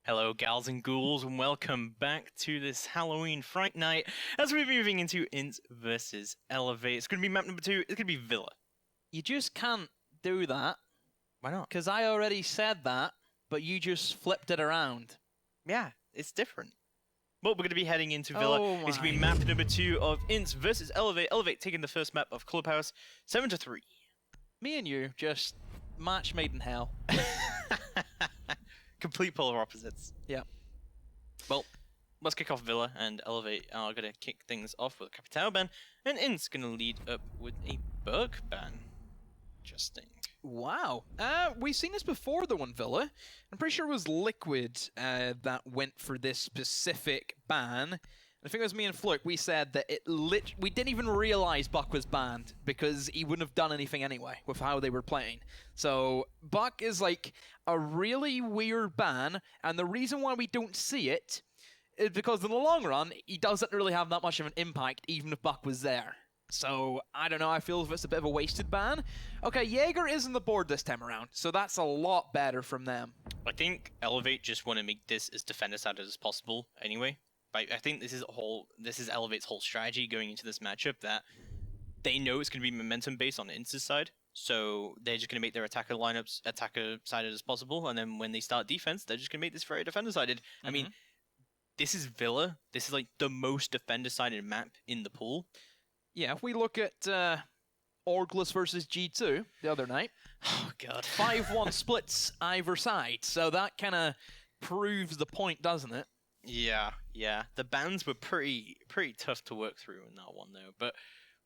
Hello, gals and ghouls, and welcome back to this Halloween Fright Night as we're moving into INT versus Elevate. It's going to be map number 2. It's going to be Villa. You just can't do that. Why not? Because I already said that, but you just flipped it around. Yeah, it's different. Well, we're going to be heading into Villa. Oh It's going to be map number 2 of INT versus Elevate. Elevate taking the first map of Clubhouse, 7-3. Me and you just match made in hell. Complete polar opposites. Yeah. Well, let's kick off Villa, and Elevate are going to kick things off with a Capitao ban, and INT's going to lead up with a Berg ban. Interesting. Wow. We've seen this before, though, in Villa. I'm pretty sure it was Liquid that went for this specific ban. I think it was me and Fluke. We said that we didn't even realize Buck was banned because he wouldn't have done anything anyway with how they were playing. So Buck is like a really weird ban, and the reason why we don't see it is because in the long run, he doesn't really have that much of an impact even if Buck was there. So, I don't know, I feel if it's a bit of a wasted ban. Okay, Jaeger is on the board this time around, so that's a lot better from them. I think Elevate just want to make this as defender-sided as possible anyway. But I think this is Elevate's whole strategy going into this matchup, that they know it's going to be momentum-based on the INT's side, so they're just going to make their attacker lineups attacker-sided as possible, and then when they start defense, they're just going to make this very defender-sided. Mm-hmm. I mean, this is Villa. This is like the most defender-sided map in the pool. Yeah, if we look at Orgless versus G2 the other night. Oh, God. 5-1 splits either side, so that kind of proves the point, doesn't it? Yeah. The bans were pretty tough to work through in that one, though. But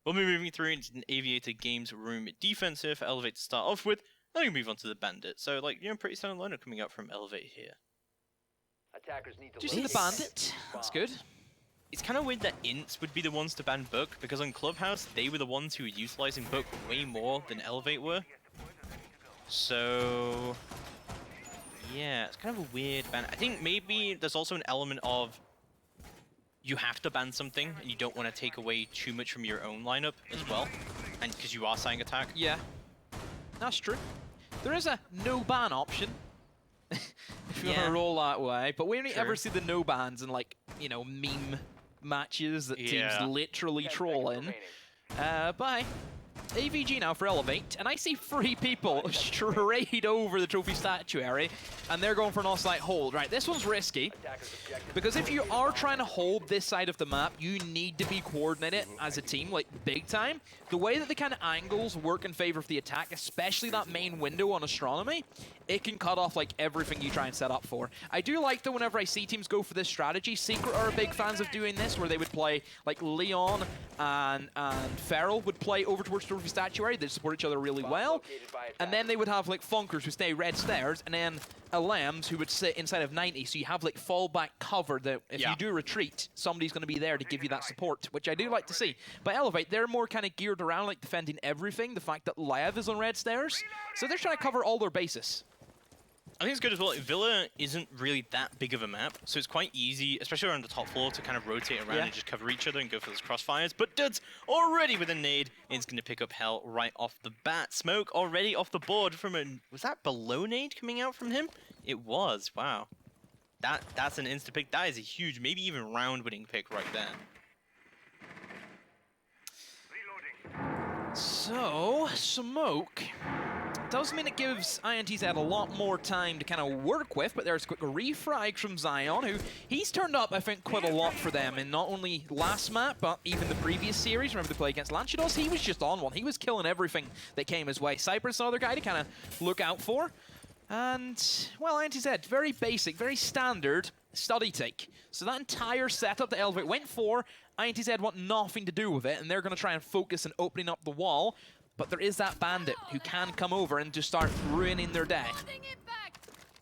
we'll be moving through into an Aviator Games room defense here for Elevate to start off with. Then we move on to the Bandit. So, pretty solid lineup coming up from Elevate here. Attackers need to Do you see the Bandit? That's good. It's kind of weird that INTs would be the ones to ban Book, because on Clubhouse, they were the ones who were utilizing Book way more than Elevate were. So yeah, it's kind of a weird ban. I think maybe there's also an element of you have to ban something, and you don't want to take away too much from your own lineup as well, and because you are saying attack. Yeah, that's true. There is a no ban option if you want to roll that way, but we only ever see the no bans in meme matches that teams literally troll in. Bye. AVG now for Elevate, and I see 3 people straight over the trophy statuary, and they're going for an offside hold. Right, this one's risky, because if you are trying to hold this side of the map, you need to be coordinated as a team, big time. The way that the kind of angles work in favor of the attack, especially that main window on Astronomy, it can cut off everything you try and set up for. I do like that whenever I see teams go for this strategy, Secret are big fans of doing this, where they would play Leon and Feral would play over towards Trophy Statuary. They support each other really well. And then they would have Funkers who stay red stairs, and then Alems who would sit inside of 90. So you have fallback cover that if you do retreat, somebody's going to be there to give you that support, which I do like to see. But Elevate, they're more kind of geared around defending everything. The fact that Lev is on red stairs, so they're trying to cover all their bases. I think it's good as well. Villa isn't really that big of a map, so it's quite easy, especially around the top floor, to kind of rotate around and just cover each other and go for those crossfires. But Duds already with a nade, and it's going to pick up Hell right off the bat. Smoke already off the board from a... Was that below nade coming out from him? It was. Wow. That's an insta-pick. That is a huge, maybe even round-winning pick right there. So, Smoke does mean it gives INT's had a lot more time to kind of work with, but there's a quick refrag from Zion, who he's turned up, I think, quite a lot for them in not only last map, but even the previous series. Remember they played against Lanchados? He was just on one. He was killing everything that came his way. Cypress, another guy to kind of look out for. And, well, INT's had very basic, very standard study take. So that entire setup that Elevate went for, INT's had want nothing to do with it, and they're going to try and focus on opening up the wall. But there is that Bandit who can come over and just start ruining their day.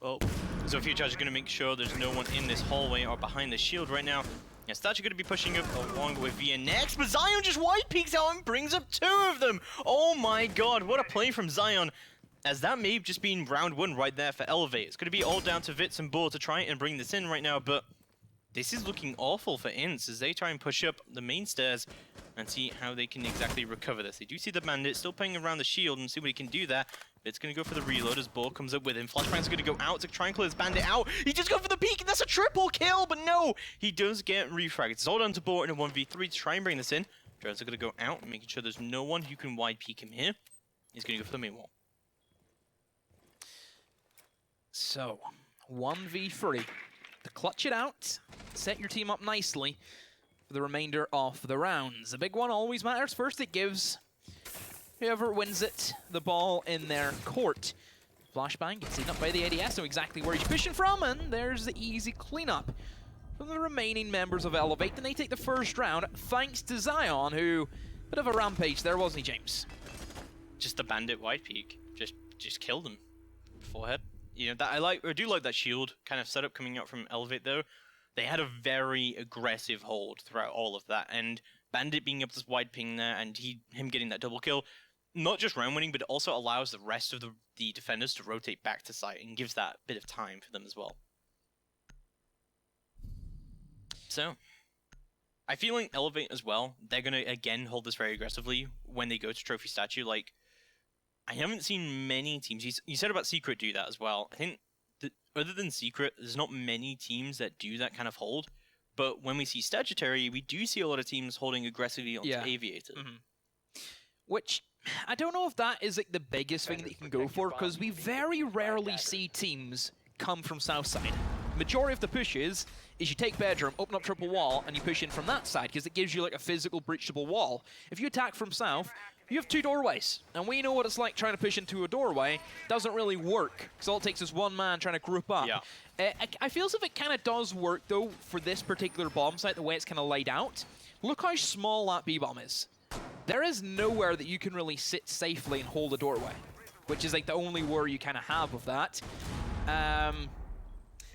Well, so Future is going to make sure there's no one in this hallway or behind the shield right now. Yeah, Statue going to be pushing up along with Via next, but Zion just wide peeks out and brings up 2 of them. Oh my god, what a play from Zion. As that may have just been round 1 right there for Elevate. It's going to be all down to Vitz and Bull to try and bring this in right now, but this is looking awful for INTs as they try and push up the main stairs. and see how they can exactly recover this. They do see the Bandit still playing around the shield and see what he can do there. It's going to go for the reload as Ball comes up with him. Flashbang's going to go out to try and clear this Bandit out. He just go for the peek, and that's a triple kill, but no! He does get refragged. It's all down to Ball in a 1v3 to try and bring this in. Drones are going to go out, making sure there's no one who can wide peek him here. He's going to go for the main wall. So, 1v3. To clutch it out, set your team up nicely for the remainder of the rounds. The big one always matters. First, it gives whoever wins it the ball in their court. Flashbang gets eaten up by the ADS, know exactly where he's pushing from, and there's the easy cleanup from the remaining members of Elevate. And they take the first round, thanks to Zion, who, bit of a rampage there, wasn't he, James? Just the Bandit wide peek, just killed him. Forehead. You know, that I do like that shield kind of setup coming out from Elevate though. They had a very aggressive hold throughout all of that, and Bandit being up this wide ping there, and him getting that double kill, not just round winning, but it also allows the rest of the defenders to rotate back to site and gives that bit of time for them as well. So, I feel like Elevate as well, they're gonna again hold this very aggressively when they go to Trophy Statue. Like, I haven't seen many teams. You said about Secret do that as well. I think that other than Secret, there's not many teams that do that kind of hold. But when we see Statutory, we do see a lot of teams holding aggressively onto Aviator. Which, I don't know if that is like the biggest thing that you can go for, because we very rarely see teams come from Southside. Majority of the pushes is you take bedroom, open up triple wall, and you push in from that side, because it gives you like a physical breachable wall. If you attack from south, you have two doorways, and we know what it's like trying to push into a doorway. Doesn't really work, because all it takes is one man trying to group up. Yeah. I feel as if it kind of does work, though, for this particular bomb site, the way it's kind of laid out. Look how small that B-bomb is. There is nowhere that you can really sit safely and hold a doorway, which is like the only worry you kind of have of that.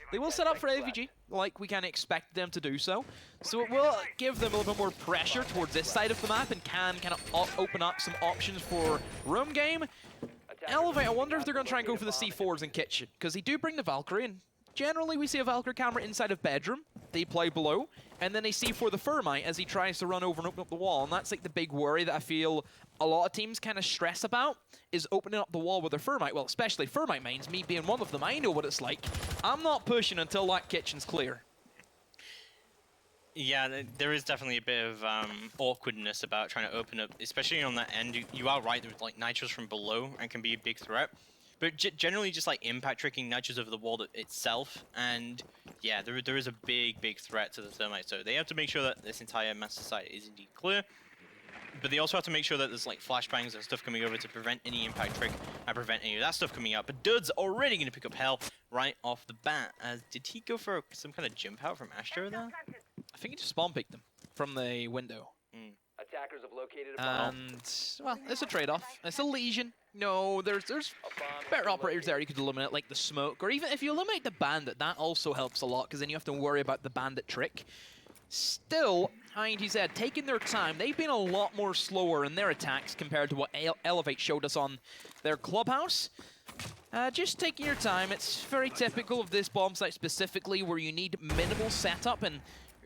They will set up for AVG, like we kind of expect them to do so. So it will give them a little bit more pressure towards this side of the map and can kind of open up some options for room game. Elevate, I wonder if they're going to try and go for the C4s in Kitchen, because they do bring the Valkyrie, and generally we see a Valkyrie camera inside of bedroom. They play below, and then they see for the Thermite as he tries to run over and open up the wall, and that's like the big worry that I feel a lot of teams kind of stress about, is opening up the wall with their Thermite. Well, especially Thermite mains, me being one of them, I know what it's like. I'm not pushing until that kitchen's clear. Yeah, there is definitely a bit of awkwardness about trying to open up, especially on that end. You are right, there's like Nitros from below and can be a big threat. But generally just like impact tricking Nitros over the wall itself, and yeah, there is a big threat to the Thermite, so they have to make sure that this entire master site is indeed clear. But they also have to make sure that there's like flashbangs and stuff coming over to prevent any impact trick and prevent any of that stuff coming out. But Dud's already going to pick up hell right off the bat. Did he go for some kind of jump out from Astro there? I think he just spawn picked them from the window. Attackers have located a bomb. And, well, it's a trade-off. It's a Legion. No, there's better operators there you could eliminate, like the smoke, or even if you eliminate the bandit, that also helps a lot, because then you have to worry about the bandit trick. Still, INT said, taking their time, they've been a lot more slower in their attacks compared to what Elevate showed us on their clubhouse. Just taking your time. It's very typical of this bomb site specifically, where you need minimal setup and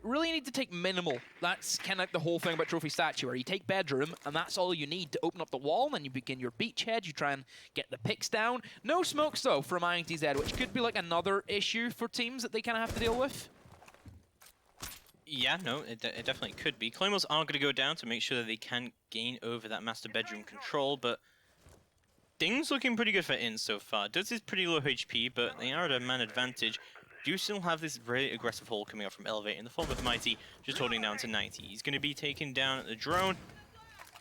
really need to take minimal. That's kind of like the whole thing about Trophy Statue, where you take bedroom, and that's all you need to open up the wall, and then you begin your beachhead, you try and get the picks down. No smokes, though, from INTZ, which could be like another issue for teams that they kind of have to deal with. Yeah, no, it definitely could be. Claymores are going to go down to make sure that they can gain over that master bedroom control, but things looking pretty good for INT so far. Duds is pretty low HP, but they are at a man advantage. Do still have this very aggressive hold coming out from Elevate in the form of Mighty, just holding down to 90. He's going to be taken down at the drone.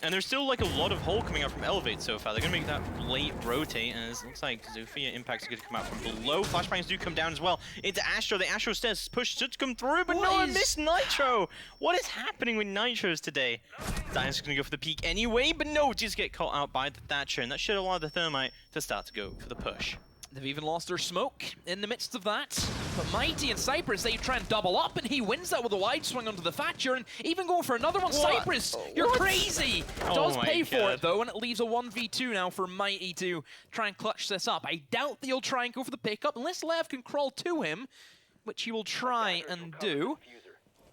And there's still like a lot of hold coming out from Elevate so far. They're going to make that late rotate, and it looks like Zofia Impact's going to come out from below. Flashbangs do come down as well into Astro. The Astro stairs push should come through, but no one missed Nitro. What is happening with Nitros today? Zion's going to go for the peak anyway, but no, just get caught out by the Thatcher, and that should allow the Thermite to start to go for the push. They've even lost their smoke in the midst of that. But Mighty and Cypress, they try and double up, and he wins that with a wide swing onto the Thatcher, and even going for another one. What? Cypress, you're crazy! Does pay for it, though, and it leaves a 1v2 now for Mighty to try and clutch this up. I doubt that he'll try and go for the pickup, unless Lev can crawl to him, which he will try and do.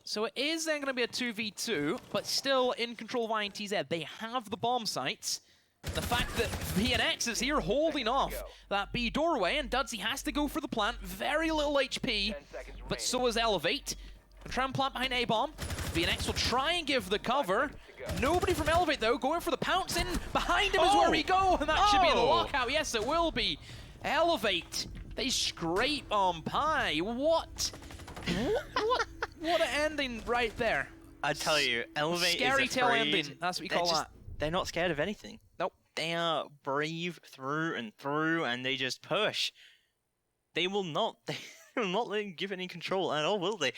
So it is then going to be a 2v2, but still in control of INTZ. They have the bomb sites. The fact that VNX is here holding off that B doorway, and Dudsy has to go for the plant. Very little HP, but so is Elevate. Try and plant behind A-bomb. VNX will try and give the cover. Nobody from Elevate, though, going for the pounce in. Behind him is where we go, and that should be the lockout. Yes, it will be. Elevate, they scrape on Pi. What an ending right there. I tell you, Elevate Scary is tail afraid. ending, that's what you call that. They're not scared of anything. Nope. They are brave through and through, and they just push. They will not let him give any control at all, will they?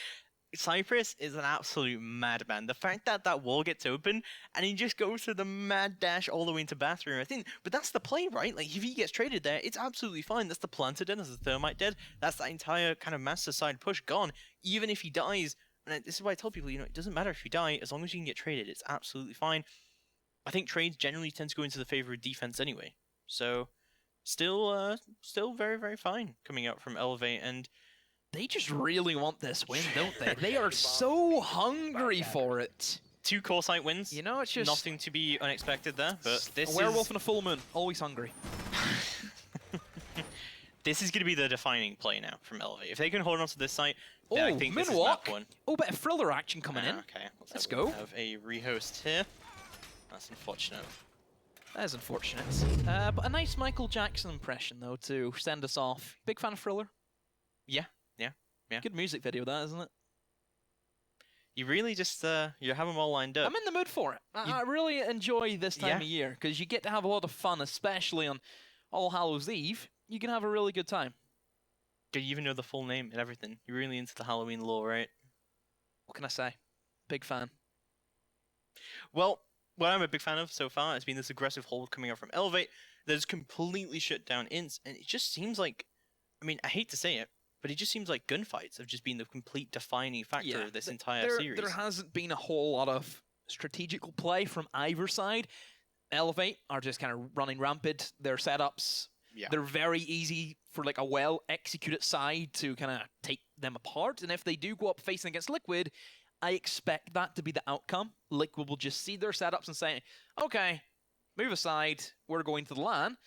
Cypress is an absolute madman. The fact that that wall gets open and he just goes through the mad dash all the way into bathroom, I think. But that's the play, right? Like, if he gets traded there, it's absolutely fine. That's the planter dead, that's the thermite dead. That's that entire kind of master side push gone. Even if he dies, and this is why I tell people, you know, it doesn't matter if you die, as long as you can get traded, it's absolutely fine. I think trades generally tend to go into the favor of defense anyway. So, still very, very fine coming out from Elevate, and they just really want this win, don't they? They are so hungry for it. 2 core site wins. You know, it's just nothing to be unexpected there, but this a werewolf and a full moon, always hungry. This is going to be the defining play now from Elevate. If they can hold on to this site, then I think this is moonwalk. map 1. Oh, bit of thriller action coming in. Okay, let's go. We have a rehost here. That's unfortunate. That is unfortunate. But a nice Michael Jackson impression, though, to send us off. Big fan of Thriller. Yeah. Good music video, that, isn't it? You really just, you have them all lined up. I'm in the mood for it. I really enjoy this time of year, because you get to have a lot of fun, especially on All Hallows Eve. You can have a really good time. You even know the full name and everything. You're really into the Halloween lore, right? What can I say? Big fan. Well, what I'm a big fan of so far has been this aggressive hold coming out from Elevate that has completely shut down INTs, and it just seems like, I mean, I hate to say it, but it just seems like gunfights have just been the complete defining factor of this entire series. There hasn't been a whole lot of strategical play from either side. Elevate are just kind of running rampant. Their setups, they're very easy for like a well-executed side to kind of take them apart. And if they do go up facing against Liquid, I expect that to be the outcome. Liquid will just see their setups and say, okay, move aside, we're going to the LAN.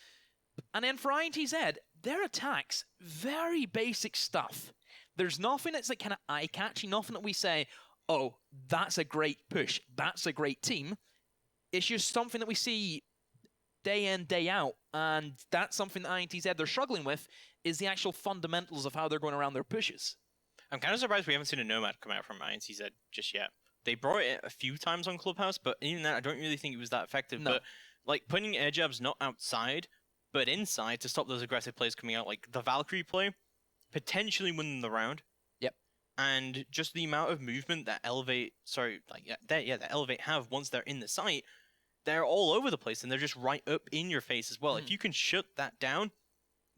And then for INTZ, their attacks, very basic stuff. There's nothing that's like kind of eye-catching, nothing that we say, oh, that's a great push, that's a great team. It's just something that we see day in, day out, and that's something that INTZ they're struggling with, is the actual fundamentals of how they're going around their pushes. I'm kind of surprised we haven't seen a Nomad come out from INTZ just yet. They brought it a few times on Clubhouse, but even that, I don't really think it was that effective. No. But like putting air jabs not outside, but inside to stop those aggressive plays coming out, like the Valkyrie play, potentially winning the round. Yep. And just the amount of movement that Elevate, that Elevate have once they're in the site, they're all over the place and they're just right up in your face as well. If you can shut that down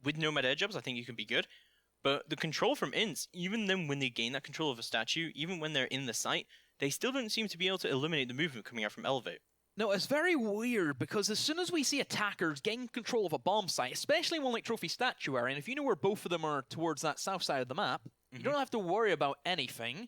with Nomad air jabs, I think you can be good. But the control from INTs, even then when they gain that control of a statue, even when they're in the site, they still don't seem to be able to eliminate the movement coming out from Elevate. No, it's very weird, because as soon as we see attackers gain control of a bomb site, especially one like Trophy Statuary, and if you know where both of them are towards that south side of the map, you don't have to worry about anything.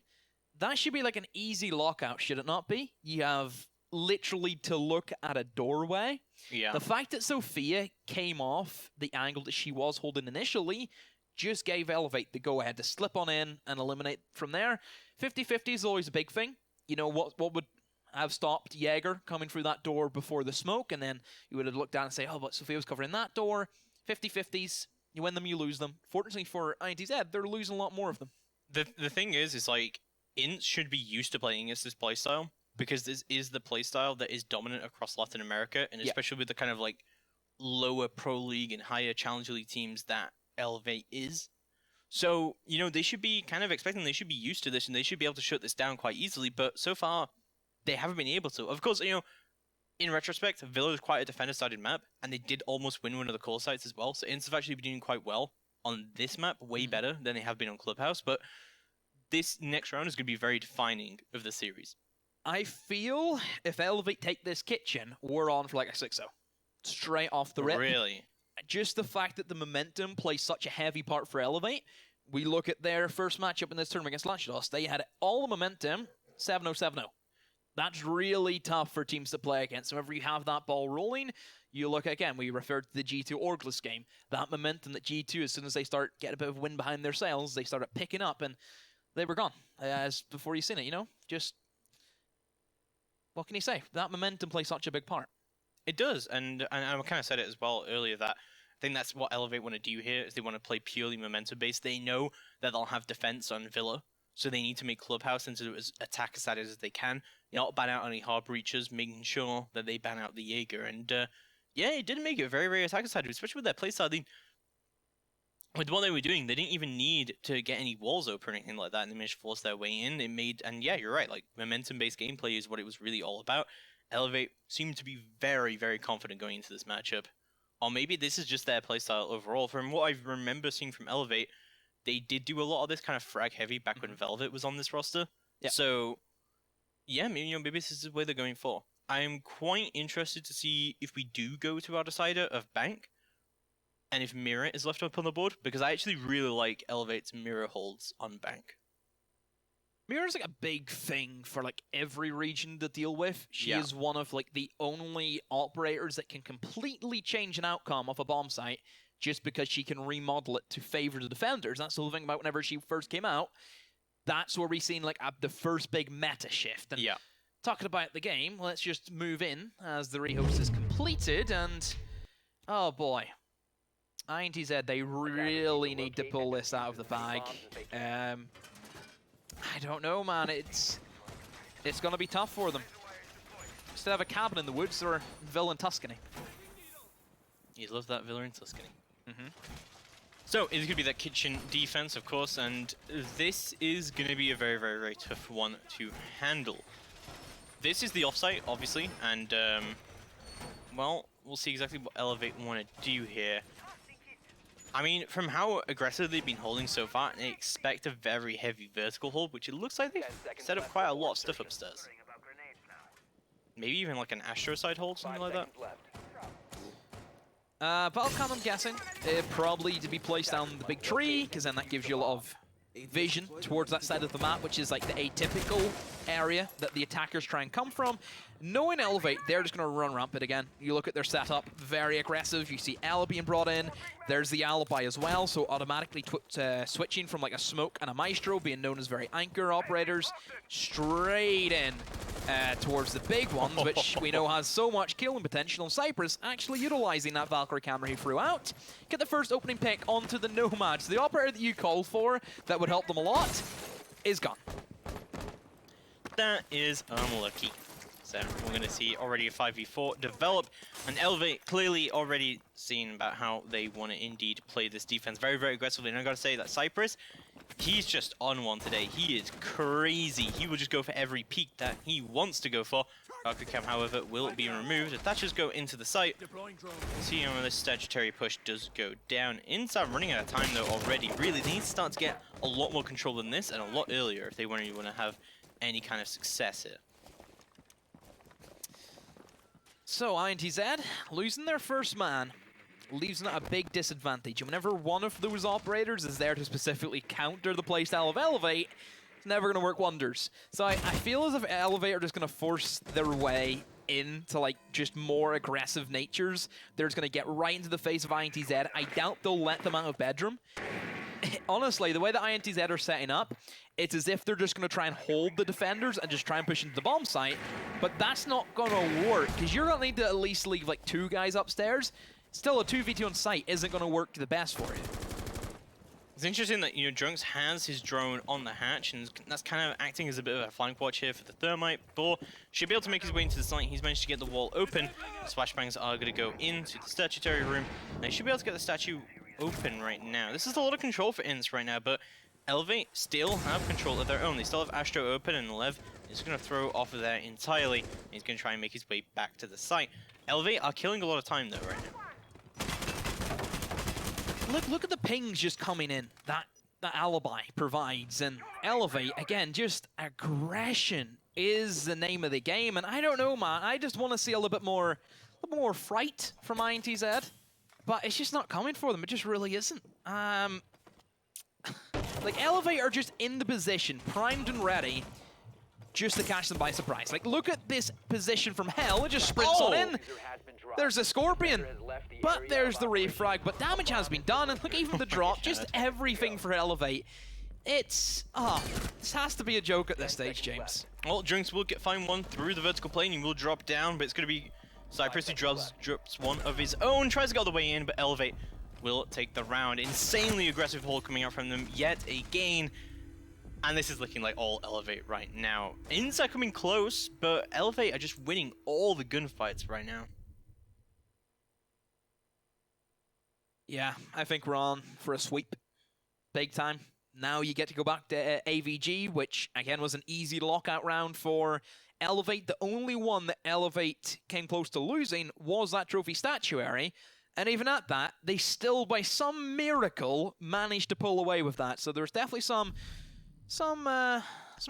That should be like an easy lockout, should it not be? You have literally to look at a doorway. Yeah. The fact that Sophia came off the angle that she was holding initially just gave Elevate the go-ahead to slip on in and eliminate from there. 50-50 is always a big thing. You know, what would have stopped Jaeger coming through that door before the smoke, and then you would have looked down and say, oh, but Sophia was covering that door. 50-50s, you win them, you lose them. Fortunately for INTZ, they're losing a lot more of them. The thing is like, INTs should be used to playing against this playstyle, because this is the playstyle that is dominant across Latin America, and especially with the kind of like lower Pro League and higher Challenger League teams that Elevate is. So, you know, they should be kind of expecting, they should be used to this, and they should be able to shut this down quite easily, but so far, they haven't been able to. Of course, you know, in retrospect, Villa is quite a defender-sided map, and they did almost win one of the core sites as well, so INTs have actually been doing quite well on this map, way better than they have been on Clubhouse, but this next round is going to be very defining of the series. I feel if Elevate take this kitchen, we're on for like a 6-0. Straight off the rip. Really? Just the fact that the momentum plays such a heavy part for Elevate we look at their first matchup in this tournament against Latchados, they had all the momentum, 7-0, 7-0. That's really tough for teams to play against. Whenever you have that ball rolling, you look, again, we referred to the G2 Orgless game. That momentum that G2, as soon as they start getting a bit of wind behind their sails, they started picking up, and they were gone. As before you seen it, you know? Just, what can you say? That momentum plays such a big part. It does, and I kind of said it as well earlier that I think that's what Elevate want to do here, is they want to play purely momentum-based. They know that they'll have defense on Villa, so they need to make Clubhouse into as attack-sided as they can, not ban out any hard breaches, making sure that they ban out the Jaeger. And yeah, it did make it very, very attack-sided, especially with their playstyle. With what they were doing, they didn't even need to get any walls open or anything like that, and they managed to force their way in. It made, and yeah, you're right, like, momentum-based gameplay is what it was really all about. Elevate seemed to be very, very confident going into this matchup. Or maybe this is just their playstyle overall. From what I remember seeing from Elevate, they did do a lot of this kind of frag heavy back when Velvet was on this roster. Yeah. So, yeah, maybe, maybe this is where they're going for. I am quite interested to see if we do go to our decider of Bank, and if Mirror is left up on the board, because I actually really like Elevate's Mirror holds on Bank. Mirror's like a big thing for like every region to deal with. She Yeah. is one of like the only operators that can completely change an outcome of a bomb site just because she can remodel it to favor the defenders. That's the whole thing about whenever she first came out. That's where we seen like the first big meta shift. And Yeah. talking about the game, let's just move in as the rehost is completed, and oh boy. INTZ, they really need to pull this out of the bag. I don't know, man. It's going to be tough for them. Instead of a cabin in the woods or Villa in Tuscany. You love that Villa in Tuscany. So, it's going to be that kitchen defense, of course, and this is going to be a very, very, very tough one to handle. This is the offsite, obviously, and, well, we'll see exactly what Elevate want to do here. I mean, from how aggressive they've been holding so far, I expect a very heavy vertical hold, which it looks like they've set up quite a lot of stuff upstairs. Maybe even like an Astro side hold, something like that. Balkan, I'm guessing, probably to be placed down the big tree, because then that gives you a lot of vision towards that side of the map, which is like the atypical area that the attackers try and come from. Knowing Elevate, they're just going to run rampant again. You look at their setup, very aggressive. You see Ala being brought in. There's the Alibi as well, so automatically switching from like a Smoke and a Maestro, being known as very anchor operators, straight in towards the big ones, which we know has so much killing potential. And Cypress actually utilizing that Valkyrie camera he threw out. Get the first opening pick onto the Nomads. The operator that you called for that would help them a lot is gone. That is unlucky. So we're going to see already a 5v4 develop, and Elevate clearly already seen about how they want to indeed play this defense very, very aggressively. And I got to say that Cypress, he's just on one today. He is crazy. He will just go for every peak that he wants to go for. Valkyrie Cam, however, will be removed. The Thatchers go into the site. See how this statutory push does go down. Inside running out of time though already. Really, they need to start to get a lot more control than this and a lot earlier if they want to have any kind of success here. So INTZ, losing their first man, leaves them at a big disadvantage. And whenever one of those operators is there to specifically counter the playstyle of Elevate, it's never going to work wonders. So I feel as if Elevate are just going to force their way into like just more aggressive natures. They're just going to get right into the face of INTZ. I doubt they'll let them out of bedroom. Honestly, the way that INTZ are setting up, it's as if they're just going to try and hold the defenders and just try and push into the bomb site. But that's not going to work, because you're going to need to at least leave like 2 guys upstairs. Still, a 2v2 on site isn't going to work the best for you. It's interesting that, you know, Drunks has his drone on the hatch, and that's kind of acting as a bit of a flank watch here for the Thermite. Boar should be able to make his way into the site. He's managed to get the wall open. The Splashbangs are going to go into the statutory room. They should be able to get the statue open right now. This is a lot of control for INTs right now, but Elevate still have control of their own. They still have Astro open, and Lev is going to throw off of there entirely. He's going to try and make his way back to the site. Elevate are killing a lot of time though right now. Look at the pings just coming in that Alibi provides, and Elevate, again, just aggression is the name of the game, and I don't know, man, I just want to see a little bit more fright from INTZ, but it's just not coming for them, it just really isn't. Like, Elevate are just in the position, primed and ready, just to catch them by surprise. Like, look at this position from Hell. It just sprints on in. There's a Scorpion, but there's the refrag. But damage has been done, and look, even the drop, just everything for Elevate. It's, this has to be a joke at this stage, James. Well, Drunks will find one through the vertical plane. He will drop down, but it's going to be Cypress who drops one of his own. Tries to get all the way in, but Elevate will take the round. Insanely aggressive hold coming out from them yet again. And this is looking like all Elevate right now. INTs are coming close, but Elevate are just winning all the gunfights right now. Yeah, I think we're on for a sweep. Big time. Now you get to go back to AVG, which again was an easy lockout round for Elevate. The only one that Elevate came close to losing was that trophy statuary. And even at that, they still, by some miracle, managed to pull away with that. So there's definitely some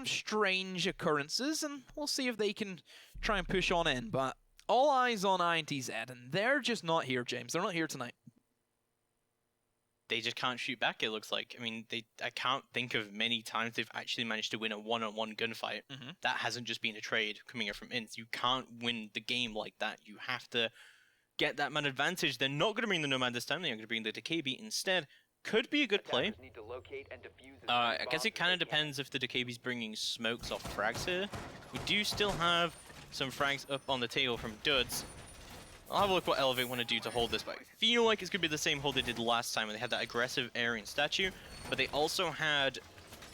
strange occurrences, and we'll see if they can try and push on in. But all eyes on INTZ, and they're just not here, James. They're not here tonight. They just can't shoot back, it looks like. I mean, I can't think of many times they've actually managed to win a one-on-one gunfight. That hasn't just been a trade coming up from INTs. You can't win the game like that. You have to get that man advantage. They're not going to bring the Nomad this time. They're going to bring the DKB instead. Could be a good play. I guess it kind of depends if the DKB's bringing smokes off frags here. We do still have some frags up on the table from Duds. I'll have a look what Elevate want to do to hold this, but I feel like it's going to be the same hold they did last time when they had that aggressive Aryan statue, but they also had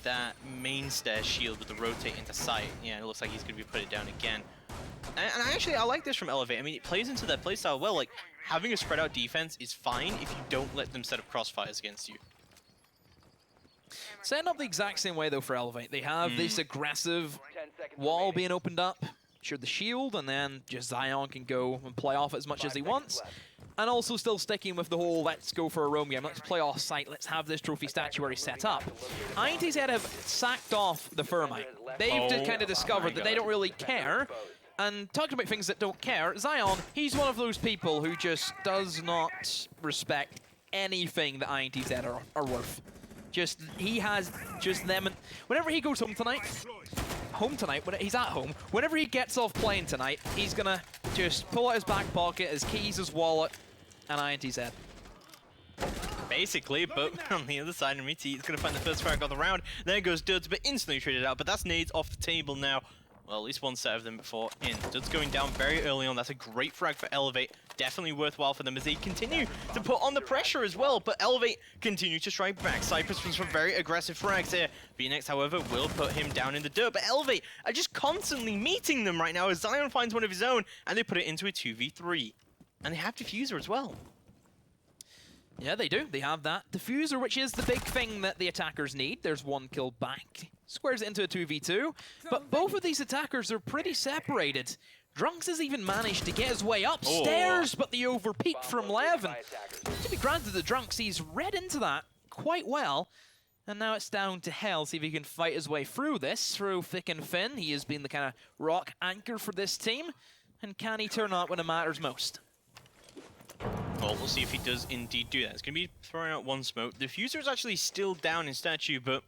that main stair shield with the rotate into sight. Yeah, it looks like he's going to be putting it down again. And actually, I like this from Elevate. I mean, it plays into their playstyle well. Like, having a spread out defense is fine if you don't let them set up crossfires against you. Setting up the exact same way, though, for Elevate. They have this aggressive wall being opened up. Sure, the shield, and then just Zion can go and play off as much as he wants. And also still sticking with the whole let's go for a roam game, let's play off site, let's have this trophy statuary set up. INTZ have sacked off the Thermite. They've just kind of discovered that they don't really care. And talking about things that don't care, Zion, he's one of those people who just does not respect anything that INTZ are worth. He has just them, and whenever he goes home tonight, when he's at home, whenever he gets off playing tonight, he's gonna just pull out his back pocket, his keys, his wallet, and INTZ. Basically, but on the other side, Miti is gonna find the first frag of the round. There goes Duds, but instantly traded out, but that's nades off the table now. Well, at least one set of them before in. Duds going down very early on. That's a great frag for Elevate. Definitely worthwhile for them as they continue to put on the pressure as well. But Elevate continue to strike back. Cypress was some very aggressive frags here. Phoenix, however, will put him down in the dirt. But Elevate are just constantly meeting them right now as Zion finds one of his own and they put it into a 2v3. And they have Diffuser as well. Yeah, they do. They have that Diffuser, which is the big thing that the attackers need. There's one kill back. Squares it into a 2v2. But both of these attackers are pretty separated. Drunks has even managed to get his way upstairs, but the overpeak from Lev. And to be granted, the Drunks, he's read into that quite well. And now it's down to Hell, see if he can fight his way through this, through thick and thin. He has been the kind of rock anchor for this team. And can he turn up when it matters most? Well, we'll see if he does indeed do that. It's going to be throwing out one smoke. The Diffuser is actually still down in statue, but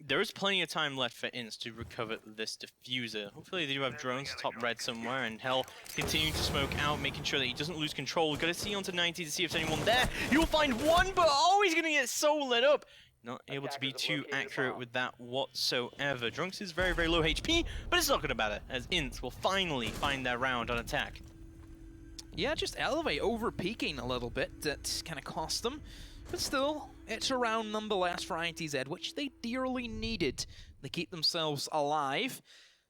there is plenty of time left for INTs to recover this Diffuser. Hopefully they do have drones top red somewhere, and Hell continuing to smoke out, making sure that he doesn't lose control. We've got to see onto 90 to see if there's anyone there. He'll find one, but oh, he's going to get so lit up. Not able to be too accurate with that whatsoever. Drunks is very, very low HP, but it's not going to matter, as INTs will finally find their round on attack. Yeah, just Elevate over-peaking a little bit. That kind of cost them. But still, it's a round nonetheless for INTZ, which they dearly needed to keep themselves alive.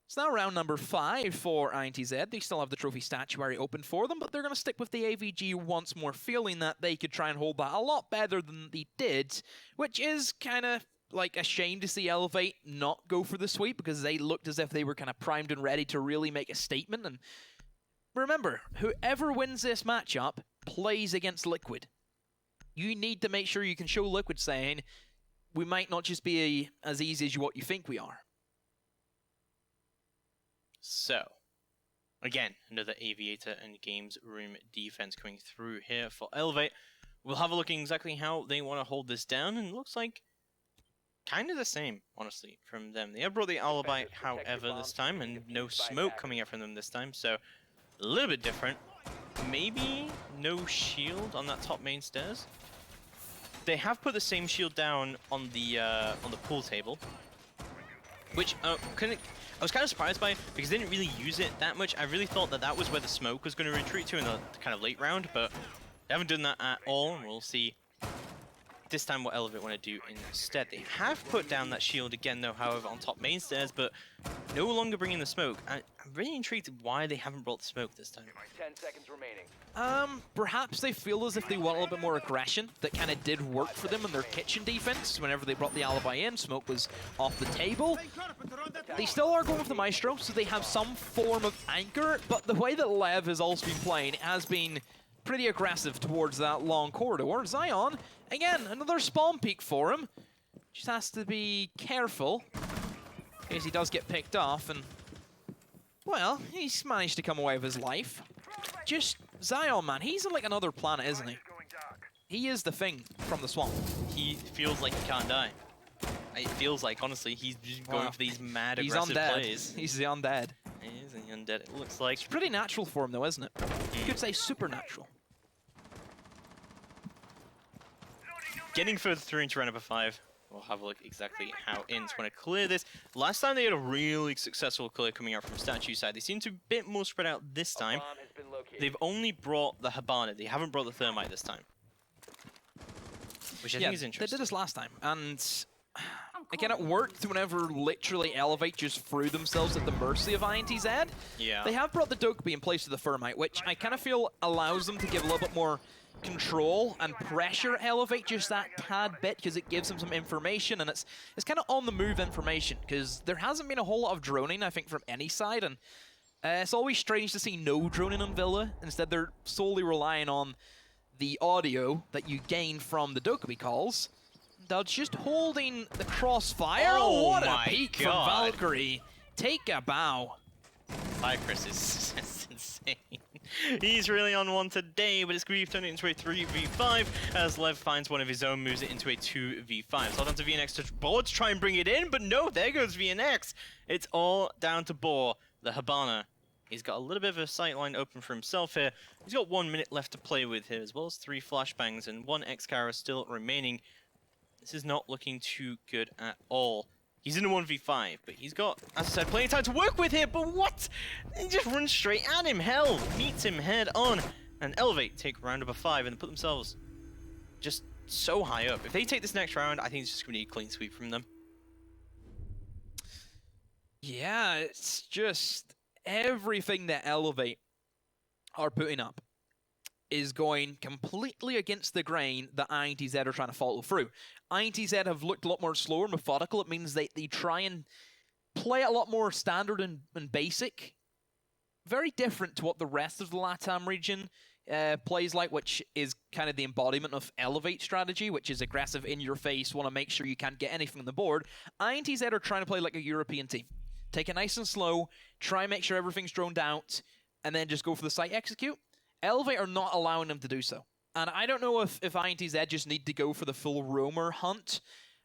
It's now round number 5 for INTZ. They still have the trophy statuary open for them, but they're going to stick with the AVG once more, feeling that they could try and hold that a lot better than they did, which is kind of like a shame to see Elevate not go for the sweep, because they looked as if they were kind of primed and ready to really make a statement. And remember, whoever wins this matchup plays against Liquid. You need to make sure you can show Liquid saying, we might not just be as easy as what you think we are. So, again, another Aviator and Games Room defense coming through here for Elevate. We'll have a look at exactly how they want to hold this down, and it looks like kind of the same, honestly, from them. They have brought the alibi, however, this time, and no smoke coming out from them this time, so a little bit different. Maybe no shield on that top main stairs. They have put the same shield down on the pool table, which I was kind of surprised by because they didn't really use it that much. I really thought that that was where the smoke was going to retreat to in the kind of late round, but they haven't done that at all. We'll see this time what Elevate want to do instead. They have put down that shield again, though, however, on top main stairs, but no longer bringing the smoke. I'm really intrigued why they haven't brought the smoke this time. 10 seconds remaining. Perhaps they feel as if they want a little bit more aggression. That kind of did work for them in their kitchen defense. Whenever they brought the alibi in, smoke was off the table. They still are going with the Maestro, so they have some form of anchor, but the way that Lev has also been playing has been pretty aggressive towards that long corridor. Zion, again, another spawn peek for him. Just has to be careful in case he does get picked off, and well, he's managed to come away with his life. Just Zion, man, he's on like another planet, isn't he? He is the thing from the swamp. He feels like he can't die. It feels like, honestly, he's just going for these mad aggressive plays. He's the undead. He is the undead, it looks like. It's pretty natural for him, though, isn't it? You could say supernatural. Getting further through into round number 5. We'll have a look exactly how INT want to clear this. Last time they had a really successful clear coming out from Statue side. They seem to be a bit more spread out this time. They've only brought the Habana. They haven't brought the Thermite this time. Which I think is interesting. They did this last time, and again, it worked whenever literally Elevate just threw themselves at the mercy of INTZ. Yeah. They have brought the Dokkaebi in place of the Thermite, which I kind of feel allows them to give a little bit more control and pressure Elevate just that tad bit, because it gives them some information, and it's kind of on the move information, because there hasn't been a whole lot of droning, I think, from any side, and it's always strange to see no droning on Villa. Instead, they're solely relying on the audio that you gain from the Dokkaebi calls. They're just holding the crossfire. Oh, what a peek from Valkyrie. Take a bow. Cypress is insane. He's really on one today, but it's going to be turned into a 3v5 as Lev finds one of his own, moves it into a 2v5. So down to VNX to board to try and bring it in, but no, there goes VNX. It's all down to Boar, the Habana. He's got a little bit of a sight line open for himself here. He's got 1 minute left to play with here, as well as 3 flashbangs and 1 X-Carrier still remaining. This is not looking too good at all. He's in a 1v5, but he's got, as I said, plenty of time to work with here, but what? He just runs straight at him. Hell meets him head on. And Elevate take round number 5 and put themselves just so high up. If they take this next round, I think it's just going to be a clean sweep from them. Yeah, it's just everything that Elevate are putting up is going completely against the grain that INTZ are trying to follow through. INTZ have looked a lot more slower and methodical. It means they try and play a lot more standard and basic. Very different to what the rest of the LATAM region plays like, which is kind of the embodiment of Elevate strategy, which is aggressive, in your face, want to make sure you can't get anything on the board. INTZ are trying to play like a European team. Take it nice and slow, try and make sure everything's droned out, and then just go for the site execute. Elevate are not allowing them to do so. And I don't know if INTZ just need to go for the full roamer hunt.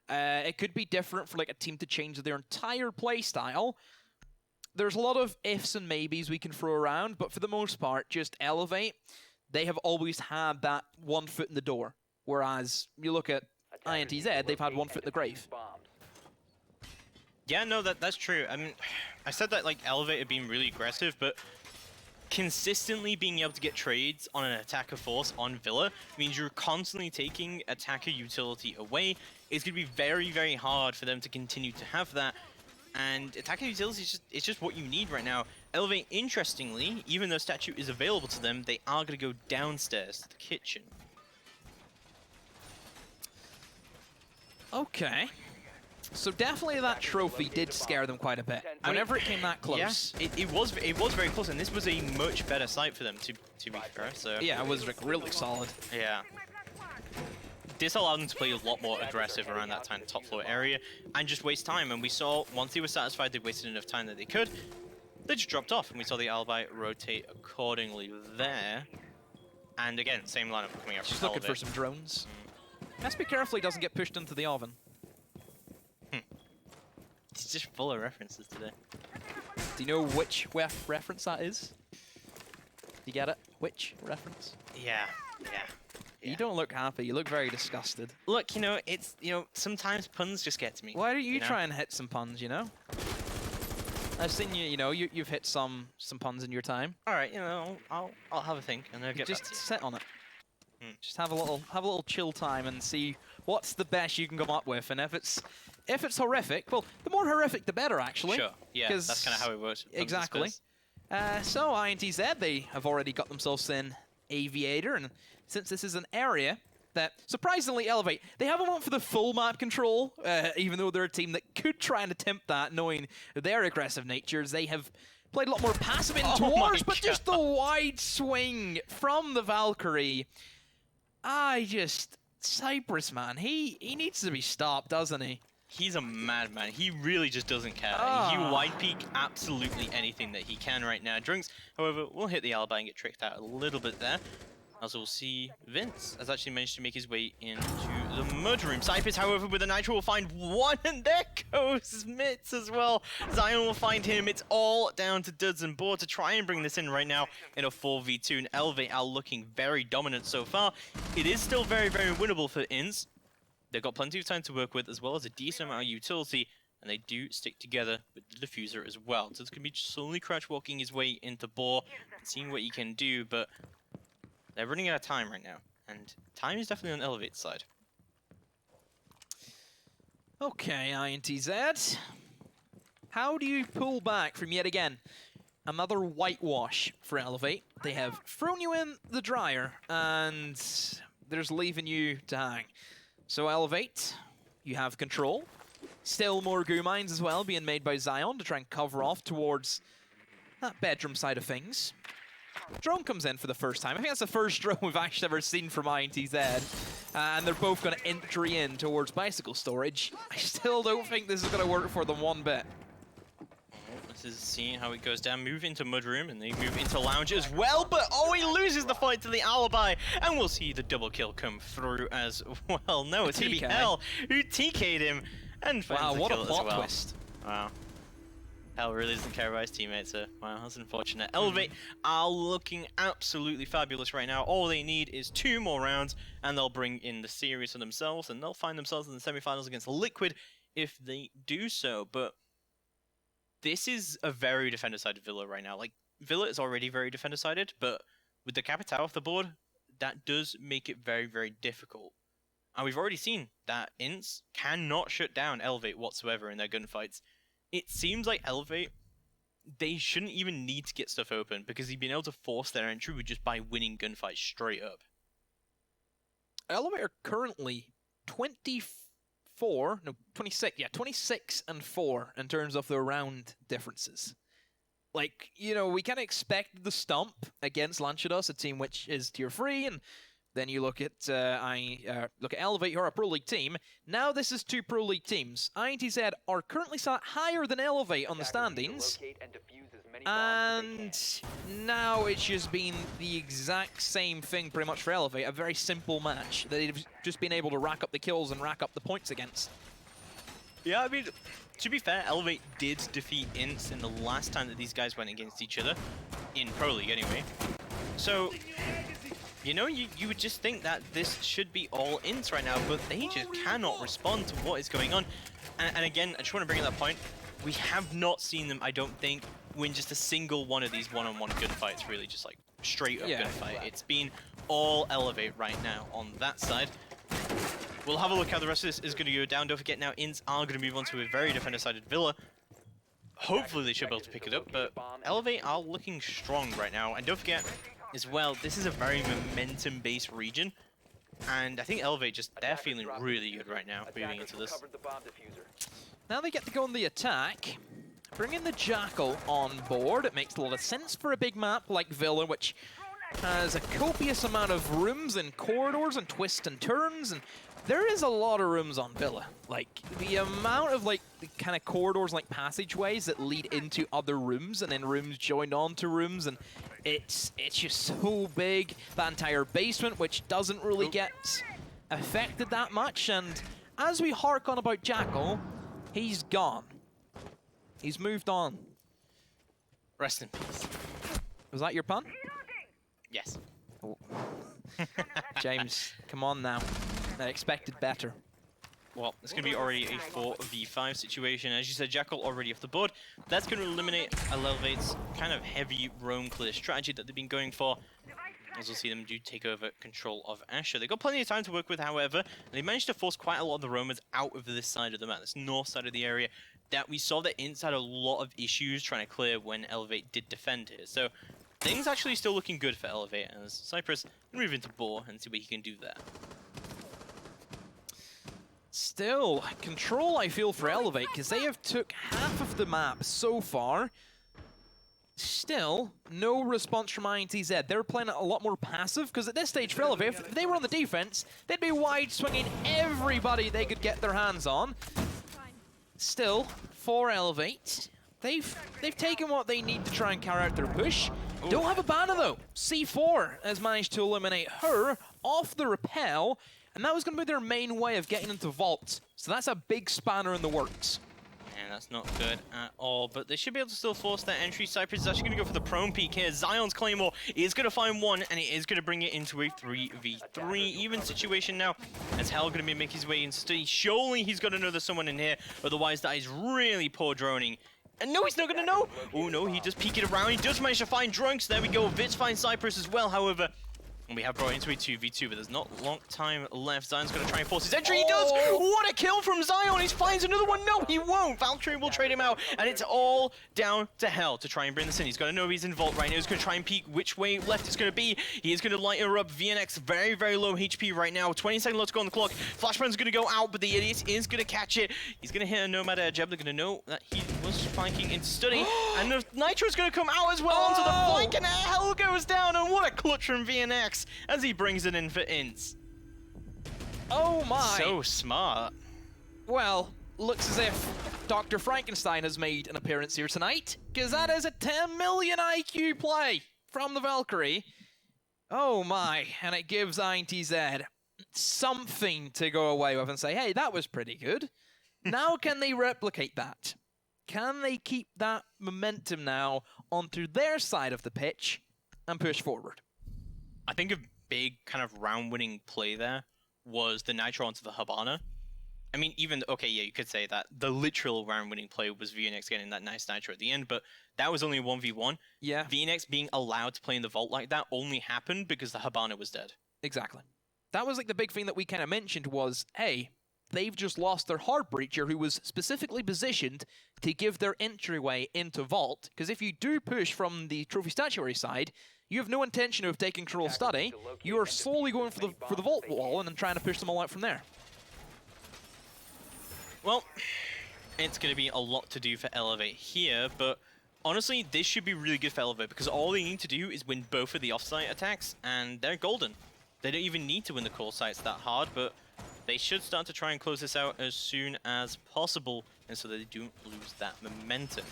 It could be different for like a team to change their entire play style. There's a lot of ifs and maybes we can throw around, but for the most part, just Elevate, they have always had that 1 foot in the door. Whereas you look at INTZ, they've had 1 foot in the grave. Yeah, no, that's true. I mean, I said that like Elevate had been really aggressive, but consistently being able to get trades on an attacker force on Villa means you're constantly taking attacker utility away. It's going to be very, very hard for them to continue to have that. And attacker utility is just what you need right now. Elevate, interestingly, even though Statue is available to them, they are going to go downstairs to the kitchen. Okay. So definitely that trophy did scare them quite a bit. Whenever it came that close. Yeah, it was very close, and this was a much better sight for them, to be fair. So yeah, it was like really solid. Yeah. This allowed them to play a lot more aggressive around that tiny top floor area and just waste time. And we saw, once they were satisfied they wasted enough time that they could, they just dropped off, and we saw the alibi rotate accordingly there. And again, same lineup coming up. Just looking for some drones. Let's be careful he doesn't get pushed into the oven. It's just full of references today. Do you know which reference that is? You get it? Which reference? Yeah. You don't look happy. You look very disgusted. Look, you know, it's, you know, sometimes puns just get to me. Why don't you try and hit some puns, you know? I've seen you, you know, you've hit some puns in your time. All right, you know, I'll have a think and I'll get Just back to you. sit on it. Just have a little chill time and see what's the best you can come up with. And if it's horrific, well, the more horrific the better, actually. Sure. Yeah, that's kind of how it works. Exactly. So INTZ, they have already got themselves in Aviator, and since this is an area that surprisingly Elevate, they haven't went for the full map control, even though they're a team that could try and attempt that, knowing their aggressive natures. They have played a lot more passive in towards, but just the wide swing from the Valkyrie. Cypress, man, he needs to be stopped, doesn't he? He's a madman. He really just doesn't care. He wide peek absolutely anything that he can right now. Drinks, however, will hit the alibi and get tricked out a little bit there. As we'll see, Vince has actually managed to make his way into the mudroom. Cyphers, however, with a nitro will find one, and there goes Mitz as well. Zion will find him. It's all down to Duds and Board to try and bring this in right now in a 4v2. And Elevate are looking very dominant so far. It is still very, very winnable for INTs. They've got plenty of time to work with, as well as a decent amount of utility, and they do stick together with the diffuser as well. So it's going to be slowly crouch walking his way into Boar, seeing what he can do, but they're running out of time right now, and time is definitely on Elevate's side. Okay, INTZ. How do you pull back from yet again another whitewash for Elevate? They have thrown you in the dryer, and they're just leaving you to hang. So Elevate, you have control. Still more goo mines as well being made by Zion to try and cover off towards that bedroom side of things. Drone comes in for the first time. I think that's the first drone we've actually ever seen from INTZ. And they're both going to entry in towards bicycle storage. I still don't think this is going to work for them one bit. This is seeing how it goes down. Move into mudroom, and they move into lounge as well. But oh, he loses the fight to the alibi, and we'll see the double kill come through as well. No, it's gonna be Hell who TK'd him and finds the kill as well. Wow, what a plot twist! Wow. Hell really doesn't care about his teammates, so wow, that's unfortunate. Elevate are looking absolutely fabulous right now. All they need is 2 more rounds, and they'll bring in the series for themselves, and they'll find themselves in the semifinals against Liquid if they do so. But this is a very defender-sided Villa right now. Like, Villa is already very defender-sided, but with the Capitao off the board, that does make it very, very difficult. And we've already seen that INTs cannot shut down Elevate whatsoever in their gunfights. It seems like Elevate, they shouldn't even need to get stuff open, because they've been able to force their entry with just by winning gunfights straight up. Elevate are currently 26 and 4 in terms of the round differences. Like, you know, we kind of expect the stump against Lanchados, a team which is tier 3, and then you look at Elevate, who are a Pro League team. Now this is 2 Pro League teams. INTZ are currently sat higher than Elevate on the standings, and now it's just been the exact same thing pretty much for Elevate. A very simple match that they've just been able to rack up the kills and rack up the points against. Yeah, I mean, to be fair, Elevate did defeat INTs in the last time that these guys went against each other, in Pro League anyway. So, you know, you would just think that this should be all INTs right now, but they just cannot respond to what is going on. And again, I just want to bring up that point. We have not seen them, I don't think, win just a single one of these one-on-one gunfights, really, just like straight up gunfight. It's been all Elevate right now on that side. We'll have a look how the rest of this is going to go down. Don't forget now, INTs are going to move on to a very defender-sided Villa. Hopefully they should be able to pick it up, but Elevate are looking strong right now. And don't forget, as well, this is a very momentum-based region. And I think Elevate they're feeling really good right now, moving into this. Now they get to go on the attack. Bring in the Jackal on board. It makes a lot of sense for a big map like Villa, which has a copious amount of rooms and corridors and twists and turns, and there is a lot of rooms on Villa. Like, the amount of, like, the kind of corridors, like passageways that lead into other rooms, and then rooms joined onto rooms, and it's just so big. That entire basement, which doesn't really get affected that much, and as we hark on about Jackal, he's gone. He's moved on. Rest in peace. Was that your pun? Yes. Oh. James, come on now. I expected better. Well, it's going to be already a 4v5 situation. As you said, Jackal already off the board. That's going to eliminate Elevate's kind of heavy roam clear strategy that they've been going for. As we'll see them do take over control of Asher. They've got plenty of time to work with, however, and they managed to force quite a lot of the roamers out of this side of the map, this north side of the area, that we saw that INT had a lot of issues trying to clear when Elevate did defend here. So things actually still looking good for Elevate, as Cypress can move into Boar and see what he can do there. Still, control I feel for Elevate, because they have took half of the map so far. Still, no response from INTZ. They're playing a lot more passive, because at this stage for Elevate, if they were on the defense, they'd be wide swinging everybody they could get their hands on. Still, for Elevate, they've taken what they need to try and carry out their push. Ooh. Don't have a banner though. C4 has managed to eliminate her off the rappel, and that was going to be their main way of getting into Vault. So that's a big spanner in the works. And that's not good at all, but they should be able to still force that entry. Cypress is actually going to go for the prone peek here. Zion's Claymore is going to find one, and it is going to bring it into a 3v3 even situation now. As Hell going to be making his way in study. Surely he's got to know there's someone in here, otherwise that is really poor droning. And no, he's not going to know. Oh no, he does peek it around. He does manage to find Drunks. There we go. Vitz finds Cypress as well, however. And we have brought into a 2v2, but there's not long time left. Zion's going to try and force his entry. He does! What a kill from Zion! He finds another one. No, he won't. Valkyrie will trade him out, and it's all down to Hell to try and bring this in. He's going to know he's in Vault right now. He's going to try and peek which way left it's going to be. He is going to light her up. VNX very, very low HP right now. 20 seconds left to go on the clock. Flashbang's going to go out, but the idiot is going to catch it. He's going to hit a Nomad Air Jab. They're going to know that he was spiking into study, and the Nitro's going to come out as well onto the flank, and Hell goes down, and what a clutch from VNX as he brings it in for INT. Oh my! So smart. Well, looks as if Dr. Frankenstein has made an appearance here tonight, because that is a 10 million IQ play from the Valkyrie. Oh my, and it gives INTZ something to go away with and say, hey, that was pretty good. Now can they replicate that? Can they keep that momentum now onto their side of the pitch and push forward? I think a big kind of round-winning play there was the Nitro onto the Habana. I mean, even, okay, yeah, you could say that the literal round-winning play was VNX getting that nice Nitro at the end, but that was only 1v1. Yeah. VNX being allowed to play in the Vault like that only happened because the Habana was dead. Exactly. That was like the big thing that we kind of mentioned was, hey, they've just lost their Heart Breacher, who was specifically positioned to give their entryway into Vault, because if you do push from the Trophy Statuary side, you have no intention of taking control study. You are solely going for the Vault wall and then trying to push them all out from there. Well, it's going to be a lot to do for Elevate here, but honestly, this should be really good for Elevate because all they need to do is win both of the offsite attacks, and they're golden. They don't even need to win the core sites that hard, but they should start to try and close this out as soon as possible, and so that they don't lose that momentum.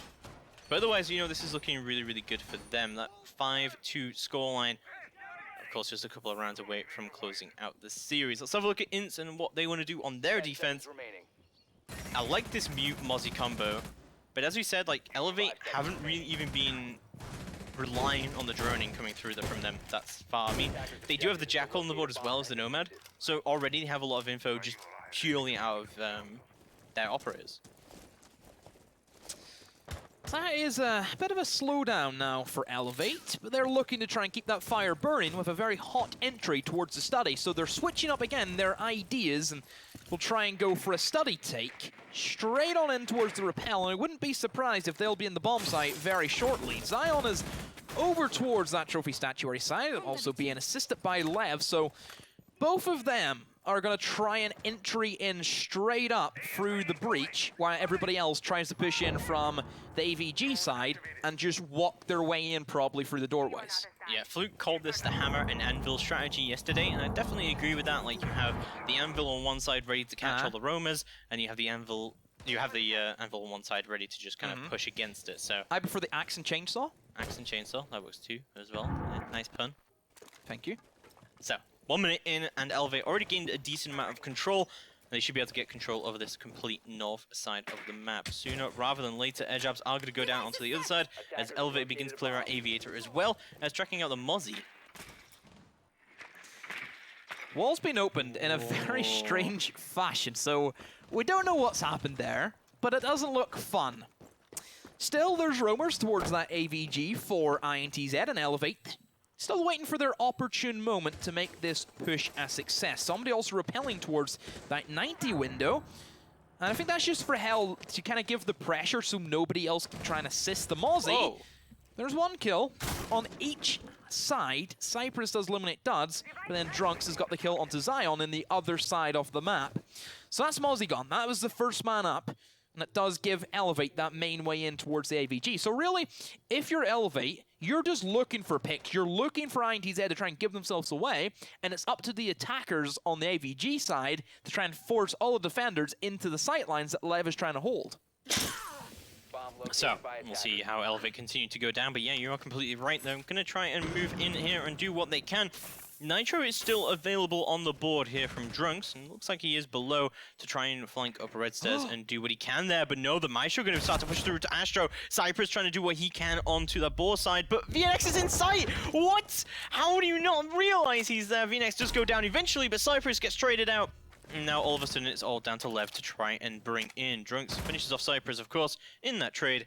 But otherwise, you know, this is looking really, really good for them. That 5-2 scoreline, of course, just a couple of rounds away from closing out the series. Let's have a look at INT and what they want to do on their defense. I like this Mute Mozzie combo, but as we said, like, Elevate haven't really even been relying on the droning coming through from them that's far. I mean, they do have the Jackal on the board as well as the Nomad, so already they have a lot of info just purely out of their operators. That is a bit of a slowdown now for Elevate, but they're looking to try and keep that fire burning with a very hot entry towards the study. So they're switching up again their ideas and will try and go for a study take straight on in towards the rappel. And I wouldn't be surprised if they'll be in the bomb site very shortly. Zion is over towards that Trophy Statuary side, also being assisted by Lev. So both of them are going to try and entry in straight up through the breach, while everybody else tries to push in from the AVG side and just walk their way in probably through the doorways. Yeah, Fluke called this the hammer and anvil strategy yesterday, and I definitely agree with that. Like, you have the anvil on one side ready to catch all the roamers, and you have the anvil on one side ready to just kind of push against it. So I prefer the axe and chainsaw. Axe and chainsaw, that works too as well. Yeah, nice pun. Thank you. So 1 minute in, and Elevate already gained a decent amount of control. They should be able to get control over this complete north side of the map sooner rather than later. Air jabs are going to go down onto the other side as Elevate begins to clear out Aviator as well as tracking out the Mozzie. Wall's been opened in a very strange fashion, so we don't know what's happened there, but it doesn't look fun. Still, there's rumors towards that AVG for INTZ and Elevate. Still waiting for their opportune moment to make this push a success. Somebody also repelling towards that 90 window. And I think that's just for Hell to kind of give the pressure so nobody else can try and assist the Mozzie. Whoa. There's one kill on each side. Cypress does eliminate Duds, but then Drunks has got the kill onto Zion in the other side of the map. So that's Mozzie gone. That was the first man up. And it does give Elevate that main way in towards the AVG. So really, if you're Elevate, you're just looking for picks. You're looking for INTZ to try and give themselves away, and it's up to the attackers on the AVG side to try and force all the defenders into the sight lines that Lev is trying to hold. So, we'll see how Elevate continue to go down, but yeah, you are completely right. They're going to try and move in here and do what they can. Nitro is still available on the board here from Drunks, and looks like he is below to try and flank up red stairs and do what he can there, but no, the Maestro going to start to push through to Astro. Cypress trying to do what he can onto the ball side, but VNX is in sight! What? How do you not realize he's there? VNX does go down eventually, but Cypress gets traded out. And now all of a sudden it's all down to Lev to try and bring in. Drunks finishes off Cypress, of course, in that trade.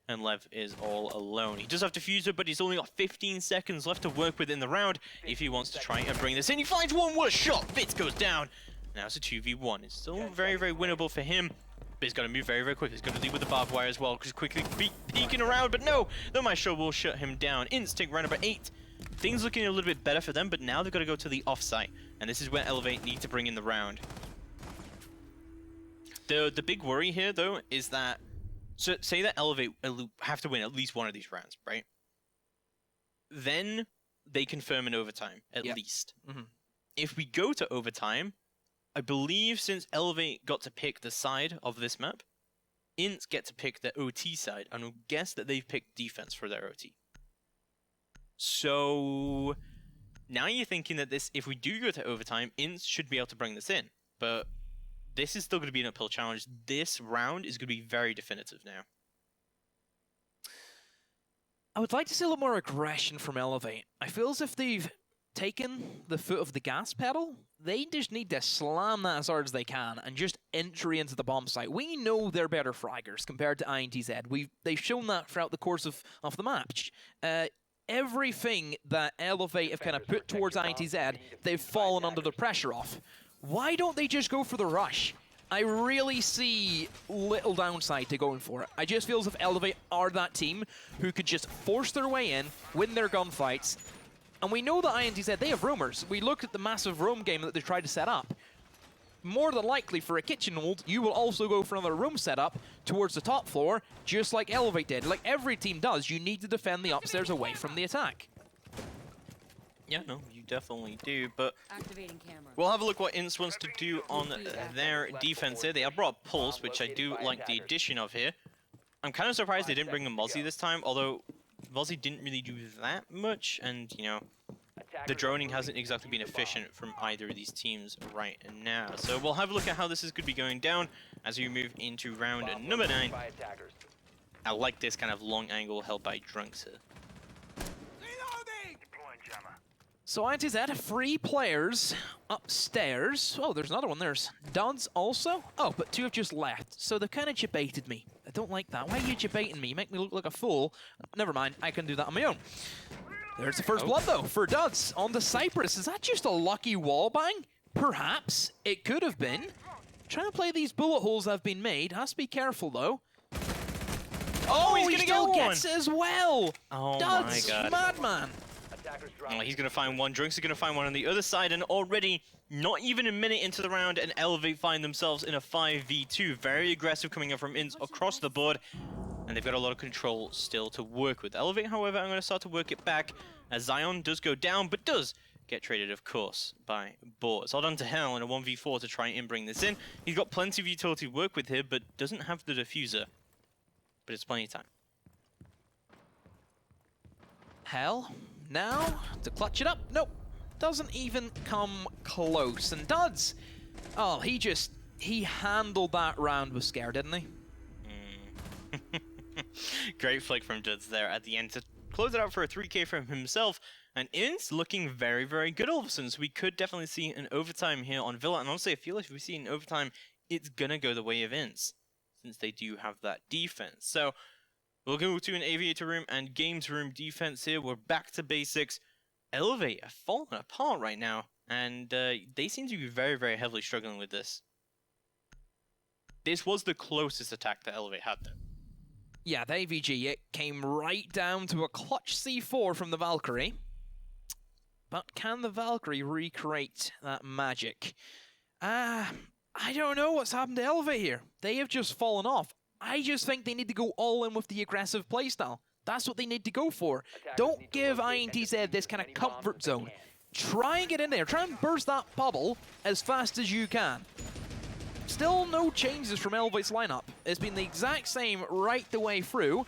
And Lev is all alone. He does have Diffuser, but he's only got 15 seconds left to work with in the round if he wants to try and bring this in. He finds one, what a shot! Fitz goes down. Now it's a 2v1. It's still very, very winnable for him. But he's got to move very, very quick. He's got to deal with the barbed wire as well, because quickly peeking around. But no, the Maestro will shut him down. Instinct round number 8. Things looking a little bit better for them, but now they've got to go to the offsite. And this is where Elevate need to bring in the round. The big worry here, though, is that so say that Elevate have to win at least one of these rounds, right? Then they confirm in overtime, at least. If we go to overtime, I believe since Elevate got to pick the side of this map, INT get to pick the OT side, and we'll guess that they've picked defense for their OT. So now you're thinking that this, if we do go to overtime, INT should be able to bring this in, but this is still going to be an uphill challenge. This round is going to be very definitive now. I would like to see a little more aggression from Elevate. I feel as if they've taken the foot of the gas pedal. They just need to slam that as hard as they can and just entry into the bomb site. We know they're better fraggers compared to INTZ. They've shown that throughout the course of the match. Everything that Elevate have kind of put towards INTZ, they've fallen under the pressure of. Why don't they just go for the rush? I really see little downside to going for it. I just feel as if Elevate are that team who could just force their way in, win their gunfights. And we know that INTZ, they have rumors. We look at the massive roam game that they tried to set up. More than likely, for a kitchen hold, you will also go for another room setup towards the top floor, just like Elevate did. Like every team does, you need to defend the upstairs away from the attack. Yeah, no, you definitely do, but Activating camera. we'll have a look what INT wants to do on their defense here. They have brought Pulse, which I do like the addition of here. I'm kind of surprised they didn't bring a Mozzie this time, although Mozzie didn't really do that much, and, you know, the droning hasn't exactly been efficient from either of these teams right now. So we'll have a look at how this is going to be going down as we move into round number 9. I like this kind of long angle held by Drunks here. So INTZ, 3 players upstairs. Oh, there's another one. There's Duds also. Oh, but 2 have just left. So they've kind of debated me. I don't like that. Why are you debating me? You make me look like a fool. Never mind. I can do that on my own. There's the first blood, though, for Duds on the Cypress. Is that just a lucky wallbang? Perhaps. It could have been. Trying to play these bullet holes that have been made. Has to be careful, though. Oh, he's gonna get one. Gets it as well. Oh, Duds, my God. madman. Oh, he's going to find one. Drunks is going to find one on the other side, and already not even a minute into the round, and Elevate find themselves in a 5v2. Very aggressive coming up from INT across the board, and they've got a lot of control still to work with. Elevate, however, I'm going to start to work it back, as Zion does go down, but does get traded, of course, by Boars. Hold on to Hell in a 1v4 to try and bring this in. He's got plenty of utility to work with here, but doesn't have the diffuser. But it's plenty of time. Hell, now to clutch it up. Nope, doesn't even come close. And Duds, Oh, he handled that round with scare, didn't he? Great flick from Duds there at the end to close it out for a 3K from himself. And INT's looking very, very good all of a sudden. So we could definitely see an overtime here on Villa. And honestly, I feel like if we see an overtime, it's going to go the way of INT's, since they do have that defense. So we'll go to an Aviator room and Games room defense here. We're back to basics. Elevate are falling apart right now. And they seem to be very, very heavily struggling with this. This was the closest attack that Elevate had, though. Yeah, the AVG, it came right down to a clutch C4 from the Valkyrie. But can the Valkyrie recreate that magic? I don't know what's happened to Elevate here. They have just fallen off. I just think they need to go all in with the aggressive playstyle. That's what they need to go for. Don't give INTZ this kind of comfort zone. Try and get in there. Try and burst that bubble as fast as you can. Still no changes from Elevate's lineup. It's been the exact same right the way through.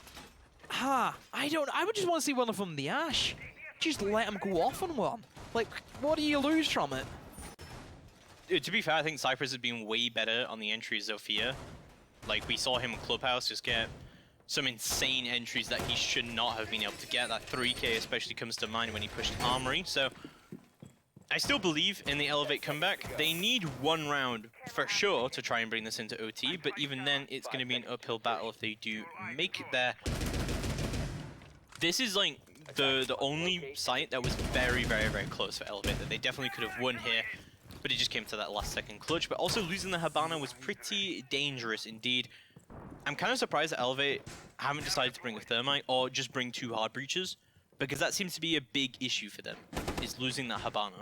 I would just want to see one of them in the Ash. Just let him go off on one. Like, what do you lose from it? To be fair, I think Cypress has been way better on the entry of Zofia. Like, we saw him in Clubhouse just get some insane entries that he should not have been able to get. That 3K especially comes to mind when he pushed Armory. So I still believe in the Elevate comeback. They need one round for sure to try and bring this into OT, but even then, it's going to be an uphill battle if they do make it there. This is like the only site that was very, very, very close for Elevate, that they definitely could have won here, but it just came to that last second clutch. But also losing the Habana was pretty dangerous indeed. I'm kind of surprised that Elevate haven't decided to bring a Thermite or just bring 2 hard breaches, because that seems to be a big issue for them, is losing that Habana.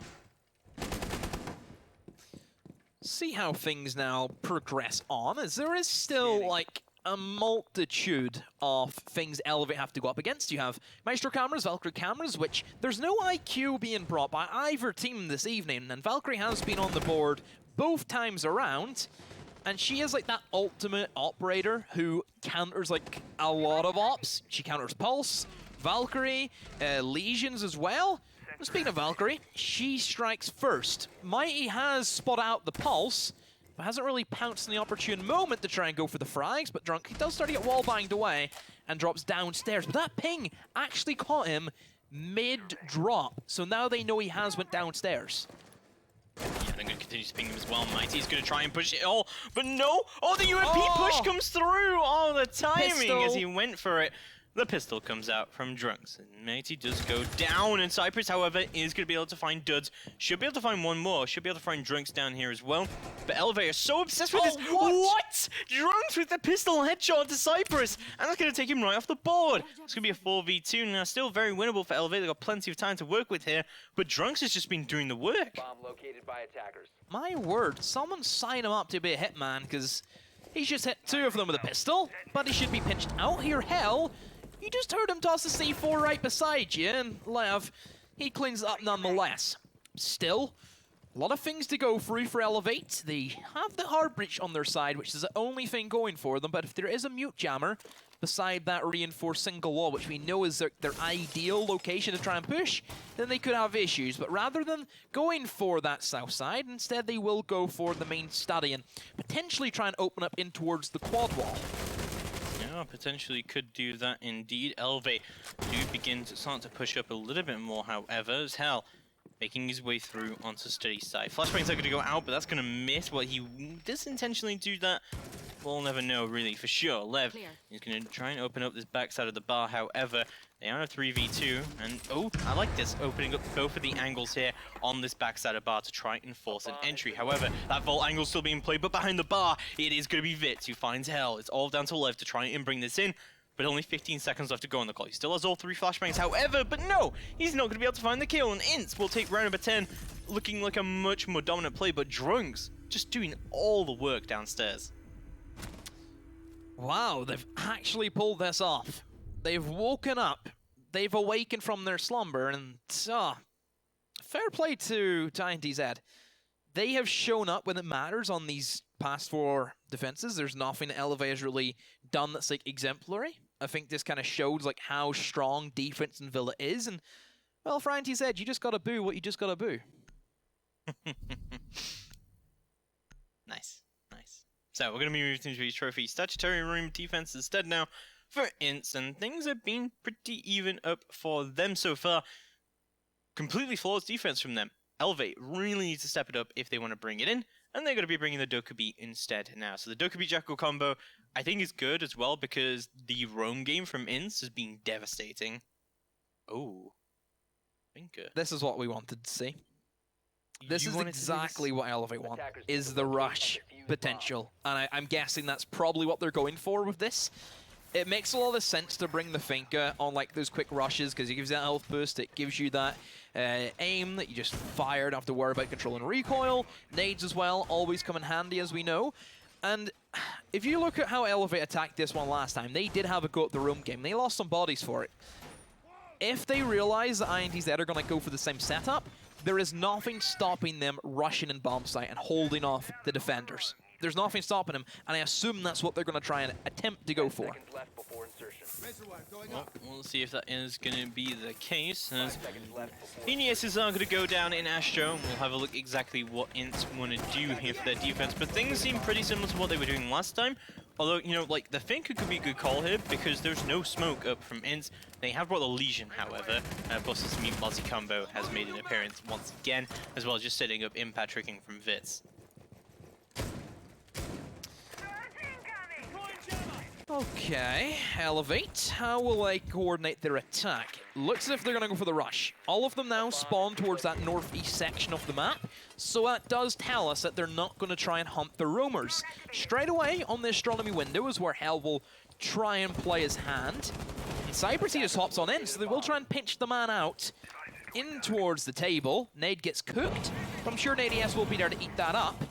See how things now progress on, as there is still, like, a multitude of things Elevate have to go up against. You have Maestro cameras, Valkyrie cameras, which there's no IQ being brought by either team this evening, and Valkyrie has been on the board both times around, and she is like that ultimate operator who counters like a lot of ops. She counters Pulse, Valkyrie, Legions as well. Speaking of Valkyrie, she strikes first. Mighty has spot out the Pulse, but hasn't really pounced in the opportune moment to try and go for the frags, but Drunk, he does start to get wall-banged away and drops downstairs. But that ping actually caught him mid-drop, so now they know he has went downstairs. Yeah, and I'm going to continue to ping him as well. Mighty's going to try and push it all, but no! Oh, the UMP push comes through! Oh, the timing Pistol. As he went for it. The pistol comes out from Drunks, and Mighty does go down, and Cypress, however, is going to be able to find Duds. Should be able to find one more. Should be able to find Drunks down here as well. But Elevator is so obsessed with this. What? Drunks with the pistol headshot to Cypress, and that's going to take him right off the board. It's going to be a 4v2 now. Still very winnable for Elevator. They've got plenty of time to work with here, but Drunks has just been doing the work. Bomb located by attackers. My word, someone sign him up to be a hitman, because he's just hit 2 of them with a pistol, but he should be pinched out here. Hell, you just heard him toss a C4 right beside you, and Lev, he cleans it up nonetheless. Still, a lot of things to go through for Elevate. They have the hard breach on their side, which is the only thing going for them, but if there is a mute jammer beside that reinforced single wall, which we know is their ideal location to try and push, then they could have issues. But rather than going for that south side, instead they will go for the main study and potentially try and open up in towards the quad wall. Yeah, potentially could do that indeed. Elevate do begin to start to push up a little bit more, however, as Hell making his way through onto steady side. Flashbangs are going to go out, but that's going to miss. What he does intentionally do that, we'll never know really for sure. Lev is going to try and open up this backside of the bar, however, they are a 3v2, and oh, I like this, opening up both of the angles here on this backside of bar to try and force an entry. However, that vault angle still being played, but behind the bar, it is going to be Vitz who finds Hell. It's all down to Lev to try and bring this in, but only 15 seconds left to go on the clock. He still has all 3 flashbangs, however, but no, he's not going to be able to find the kill, and INT will take round number 10, looking like a much more dominant play, but Drunks just doing all the work downstairs. Wow, they've actually pulled this off. They've woken up, they've awakened from their slumber, and fair play to INTZ. They have shown up when it matters on these past 4 defenses. There's nothing that Elevate has really done that's like exemplary. I think this kind of shows like how strong defense in Villa is, and well, for INTZ, you just gotta boo what you just gotta boo. So we're going to be moving to the trophy statutory room defense instead now for INTs, and things have been pretty even up for them so far. Completely flawless defense from them. Elevate really needs to step it up if they want to bring it in, and they're going to be bringing the Dokkaebi instead now. So the Dokkaebi Jackal combo, I think, is good as well because the roam game from INTs has been devastating. Oh, Finker. This is what we wanted to see. This is exactly what Elevate want, is the rush potential. And I'm guessing that's probably what they're going for with this. It makes a lot of sense to bring the Finker on like those quick rushes because it gives you that health boost, it gives you that aim that you just fire, don't have to worry about controlling recoil. Nades as well, always come in handy as we know. And if you look at how Elevate attacked this one last time, they did have a go at the roam game. They lost some bodies for it. If they realize that INTZ are going to go for the same setup, there is nothing stopping them rushing in bomb site and holding off the defenders. There's nothing stopping them, and I assume that's what they're going to try and attempt to go for. Well, we'll see if that is going to be the case. As Inies's are going to go down in Astro, and we'll have a look exactly what INTs want to do here for their defense. But things seem pretty similar to what they were doing last time. Although, you know, like, the Finker could be a good call here because there's no smoke up from INTs. They have brought the Legion, however. Plus, this Mute Mozzie combo has made an appearance once again, as well as just setting up impact tricking from Vitz. Okay, Elevate. How will they coordinate their attack? Looks as if they're going to go for the rush. All of them now spawn towards that northeast section of the map, so that does tell us that they're not going to try and hunt the roamers. Straight away on the astronomy window is where Hell will try and play his hand. And Cypress, he just hops on in, so they will try and pinch the man out in towards the table. Nade gets cooked, but I'm sure NADS will be there to eat that up.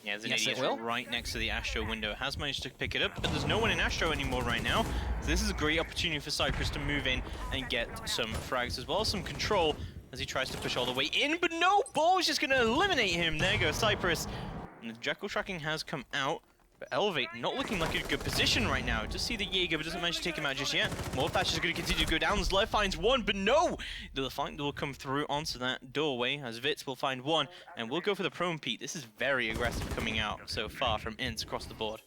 Yeah, the yes, is right next to the Astro window. Has managed to pick it up, but there's no one in Astro anymore right now. So this is a great opportunity for Cypress to move in and get some frags as well as some control as he tries to push all the way in. But no, Ball's just going to eliminate him. There goes Cypress. And the Jackal tracking has come out. But Elevate not looking like a good position right now. Just see the Jaeger, but doesn't manage to take him out just yet. Morphatch is going to continue to go down. Zlev finds one, but no! The fight will come through onto that doorway as Vitz will find one, and we'll go for the prone Pete. This is very aggressive coming out so far from INTs across the board.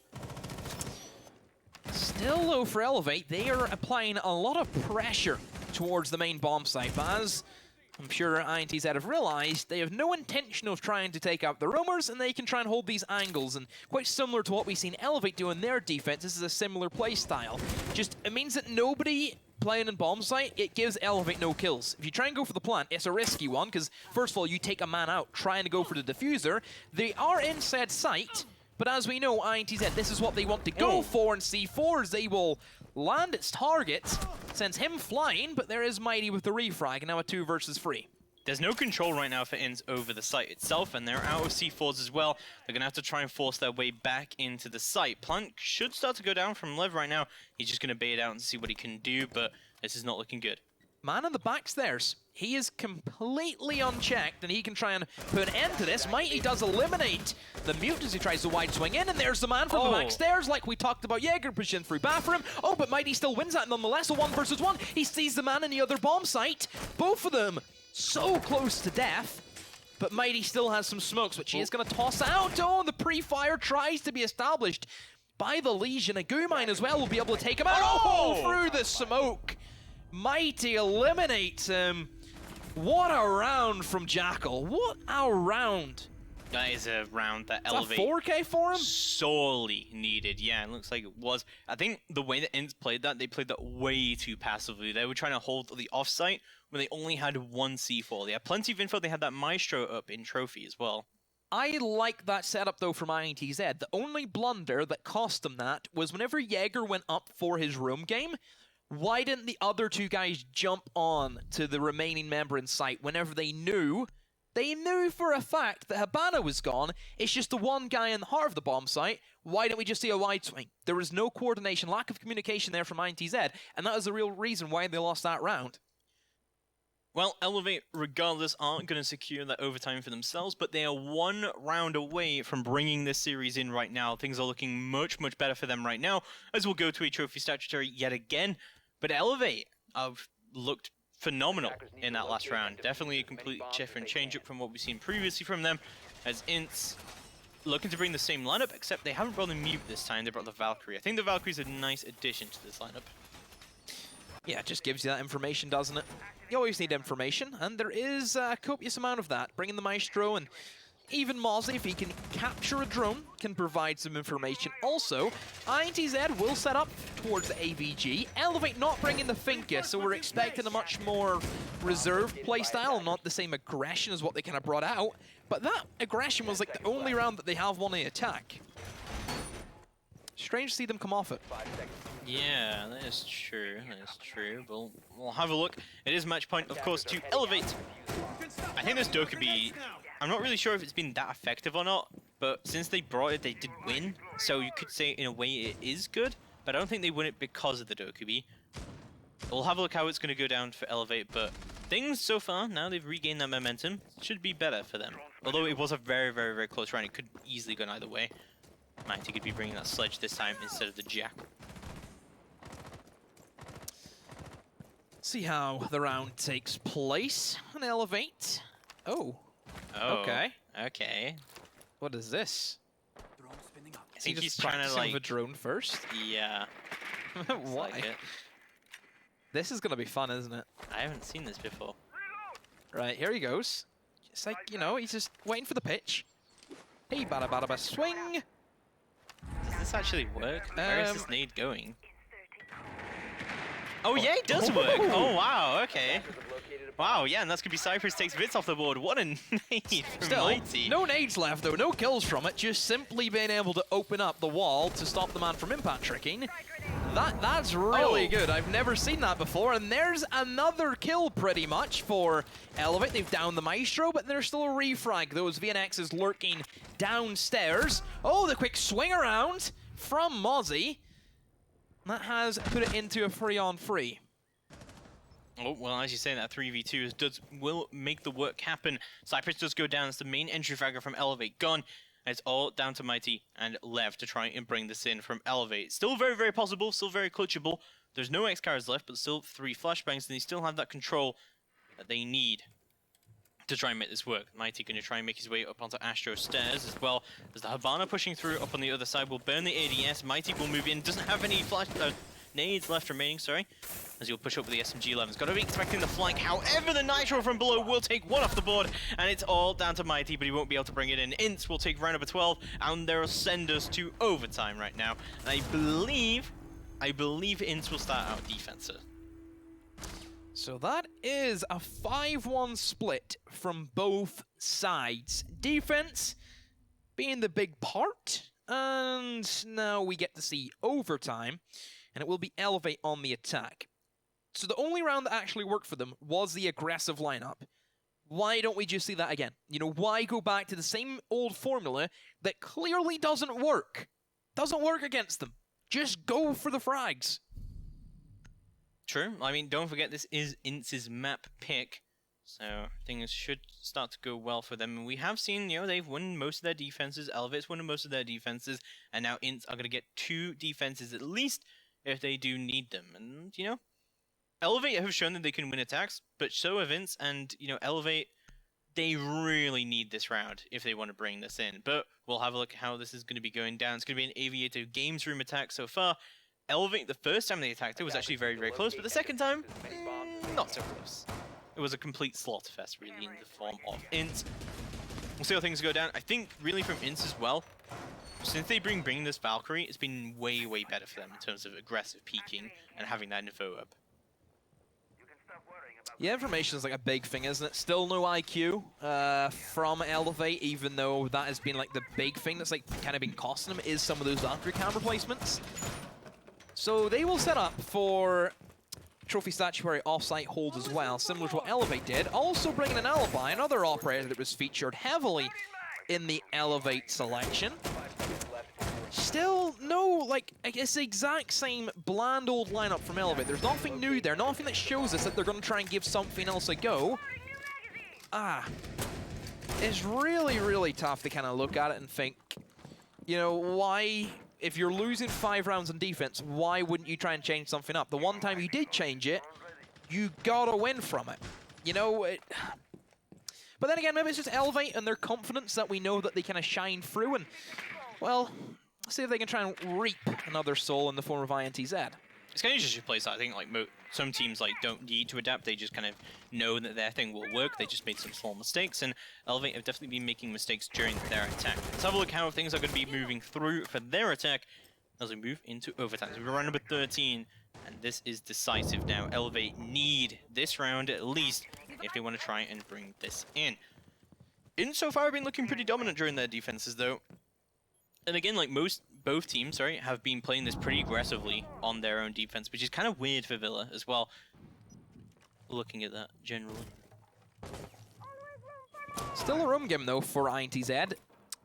Still low for Elevate. They are applying a lot of pressure towards the main bomb site, but as I'm sure INTZ have realized, they have no intention of trying to take out the roamers, and they can try and hold these angles. And quite similar to what we've seen Elevate do in their defense, this is a similar play style. Just, it means that nobody playing in bomb site, it gives Elevate no kills. If you try and go for the plant, it's a risky one, because first of all, you take a man out trying to go for the diffuser. They are inside sight, but as we know, INTZ, this is what they want to go for, and C4s, they will land its target, sends him flying, but there is Mighty with the refrag, and now a 2 versus 3. There's no control right now for INTs over the site itself, and they're out of C4s as well. They're going to have to try and force their way back into the site. Plant should start to go down from Lev right now. He's just going to bait out and see what he can do, but this is not looking good. Man in the backstairs. He is completely unchecked, and he can try and put an end to this. Mighty does eliminate the Mute as he tries to wide swing in, and there's the man from the backstairs, like we talked about. Jaeger pushing through bathroom. Oh, but Mighty still wins that nonetheless. A 1 versus 1. He sees the man in the other bomb site. Both of them so close to death, but Mighty still has some smokes, which he is going to toss out. Oh, the pre-fire tries to be established by the Legion. A goo mine as well will be able to take him out. Oh, through the smoke. Mighty eliminates him. What a round from Jackal. What a round. That is a round that Elevate 4K for him? Sorely needed. Yeah, it looks like it was. I think the way that INTs played that, they played that way too passively. They were trying to hold the offsite when they only had 1 C4. They had plenty of info. They had that Maestro up in Trophy as well. I like that setup, though, from INTZ. The only blunder that cost them that was whenever Jaeger went up for his room game, why didn't the other 2 guys jump on to the remaining member in sight whenever they knew for a fact that Habana was gone? It's just the one guy in the heart of the bomb site. Why didn't we just see a wide swing? There was no coordination, lack of communication there from INTZ, and that was the real reason why they lost that round. Well, Elevate, regardless, aren't going to secure that overtime for themselves, but they are 1 round away from bringing this series in right now. Things are looking much, much better for them right now, as we'll go to a trophy statutory yet again. But Elevate have looked phenomenal in that last round. Definitely a complete different change-up from what we've seen previously from them, as INTs looking to bring the same lineup, except they haven't brought the Mute this time, they brought the Valkyrie. I think the Valkyrie's a nice addition to this lineup. Yeah, it just gives you that information, doesn't it? You always need information, and there is a copious amount of that. Bringing the Maestro, and even Mozzie, if he can capture a drone, can provide some information. Also, INTZ will set up towards the AVG. Elevate not bringing the Finka, so we're expecting a much more reserved playstyle, not the same aggression as what they kind of brought out. But that aggression was like the only round that they have won the attack. Strange to see them come off it. Yeah, that is true. That is true. We'll have a look. It is match point, of course, to Elevate. I think this Dokkaebi, I'm not really sure if it's been that effective or not, but since they brought it, they did win. So you could say, in a way, it is good, but I don't think they win it because of the Dokkaebi. We'll have a look how it's going to go down for Elevate, but things so far, now they've regained that momentum, should be better for them. Although it was a very, very, very close round. It could easily go either way. Mighty could be bringing that Sledge this time instead of the Jackal. See how the round takes place. An Elevate. Oh. Okay. Okay. What is this? I think he's just trying to practicing like with a drone first. Yeah. Why? Like it. This is gonna be fun, isn't it? I haven't seen this before. Right, here he goes. It's like, you know, he's just waiting for the pitch. Hey, bada bada ba swing. Does this actually work? Where is this nade going? Oh yeah, it does work! Oh wow, okay. Wow, yeah, and that's gonna be Cypress takes bits off the board. What a nade from Still, Mighty. no nades left though, no kills from it, just simply being able to open up the wall to stop the man from impact tricking. That's really good. I've never seen that before, and there's another kill pretty much for Elevate. They've downed the Maestro, but there's still a refrag. Those VNXs lurking downstairs. Oh, the quick swing around from Mozzie. That has put it into a 3-on-3. Oh, well, as you say, that 3v2 will make the work happen. Cypress does go down. It's the main entry fragger from Elevate gone. And it's all down to Mighty and Lev to try and bring this in from Elevate. Still very, very possible, still very clutchable. There's no X-Cars left, but still 3 flashbangs, and they still have that control that they need to try and make this work. Mighty going to try and make his way up onto Astro stairs as well. There's the Habana pushing through up on the other side. Will burn the ADS. Mighty will move in. Doesn't have any nades left remaining, sorry. As he'll push up with the SMG-11s. Got to be expecting the flank. However, the Nitro from below will take one off the board. And it's all down to Mighty, but he won't be able to bring it in. INT will take round number 12. And they'll send us to overtime right now. And I believe INT will start out defensive. So that is a 5-1 split from both sides. Defense being the big part, and now we get to see overtime, and it will be Elevate on the attack. So the only round that actually worked for them was the aggressive lineup. Why don't we just see that again? You know, why go back to the same old formula that clearly doesn't work? Doesn't work against them. Just go for the frags. True. I mean, don't forget this is INT's map pick, so things should start to go well for them. And we have seen, you know, they've won most of their defenses. Elevate's won most of their defenses, and now INT are going to get 2 defenses at least if they do need them. And, you know, Elevate have shown that they can win attacks, but so have INT, and, you know, Elevate, they really need this round if they want to bring this in. But we'll have a look at how this is going to be going down. It's going to be an Aviator Games Room attack so far. Elevate, the first time they attacked it was actually very, very close, but the second time, not so close. It was a complete slaughterfest, really, in the form of INT. We'll see how things go down. I think, really, from INT as well, since they bring this Valkyrie, it's been way, way better for them in terms of aggressive peeking and having that info up. Yeah, information is like a big thing, isn't it? Still no IQ from Elevate, even though that has been like the big thing that's like kind of been costing them is some of those Valkyrie cam replacements. So they will set up for Trophy Statuary offsite hold as well, similar to what Elevate did. Also bringing an Alibi, another operator that was featured heavily in the Elevate selection. Still no, like, it's the exact same bland old lineup from Elevate. There's nothing new there, nothing that shows us that they're going to try and give something else a go. It's really, really tough to kind of look at it and think, you know, why... If you're losing 5 rounds on defense, why wouldn't you try and change something up? The one time you did change it, you gotta win from it. You know, But then again, maybe it's just Elevate and their confidence that we know that they kind of shine through. And, well, see if they can try and reap another soul in the form of INTZ. It's kind of just a place that I think like some teams like don't need to adapt. They just kind of know that their thing will work. They just made some small mistakes, and Elevate have definitely been making mistakes during their attack. Let's have a look how things are going to be moving through for their attack as we move into overtime. So we're round number 13, and this is decisive now. Elevate need this round at least if they want to try and bring this in. INT so far have been looking pretty dominant during their defenses though. And again, like both teams, sorry, have been playing this pretty aggressively on their own defense, which is kind of weird for Villa as well. Looking at that generally. Still a room game though for INTZ.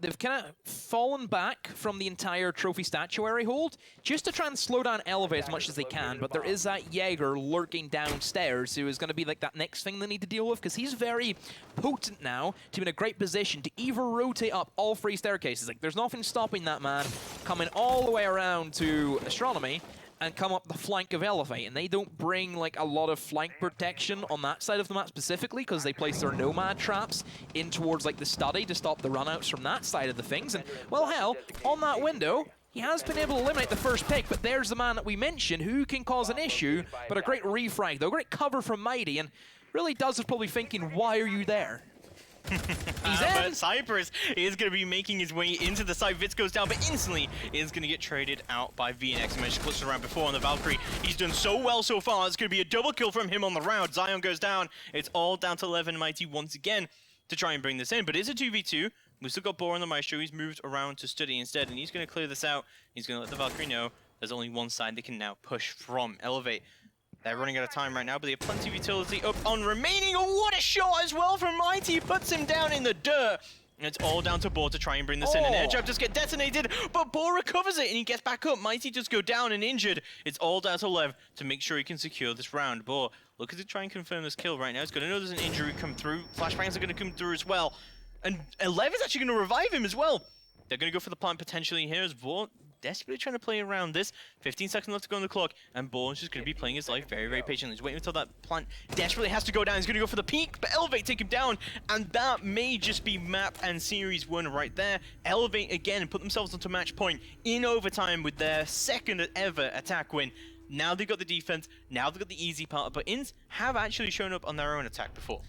They've kind of fallen back from the entire trophy statuary hold just to try and slow down Elevate as much as they can, but there is that Jaeger lurking downstairs who is going to be like that next thing they need to deal with, because he's very potent now to be in a great position to either rotate up all three staircases. Like, there's nothing stopping that man coming all the way around to Astronomy and come up the flank of Elevate, and they don't bring like a lot of flank protection on that side of the map specifically because they place their nomad traps in towards like the study to stop the runouts from that side of the things. And well, hell, on that window, he has been able to eliminate the first pick, but there's the man that we mentioned who can cause an issue, but a great refrag though, great cover from Mighty, and really Does is probably thinking, why are you there? He's in. But Cypress is going to be making his way into the site. Vitz goes down, but instantly is going to get traded out by VNX. I managed to clutch it around before on the Valkyrie. He's done so well so far. It's going to be a double kill from him on the round. Zion goes down. It's all down to 11 Mighty once again to try and bring this in. But it's a 2v2. We've still got Boar on the Maestro. He's moved around to study instead, and he's going to clear this out. He's going to let the Valkyrie know there's only one side they can now push from. Elevate. They're running out of time right now, but they have plenty of utility up on remaining. Oh, what a shot as well from Mighty. Puts him down in the dirt. And it's all down to Boar to try and bring this in. An air jab just get detonated, but Boar recovers it and he gets back up. Mighty just go down and injured. It's all down to Lev to make sure he can secure this round. Boar looking to try and confirm this kill right now. He's going to know there's an injury come through. Flashbangs are going to come through as well. And Lev is actually going to revive him as well. They're going to go for the plant potentially here as Boar desperately trying to play around this. 15 seconds left to go on the clock, and Boar is just going to be playing his life very, very patiently. He's waiting until that plant desperately has to go down. He's going to go for the peak, but Elevate take him down, and that may just be map and series 1 right there. Elevate again and put themselves onto match point in overtime with their second ever attack win. Now they've got the defense, now they've got the easy part, but INT have actually shown up on their own attack before.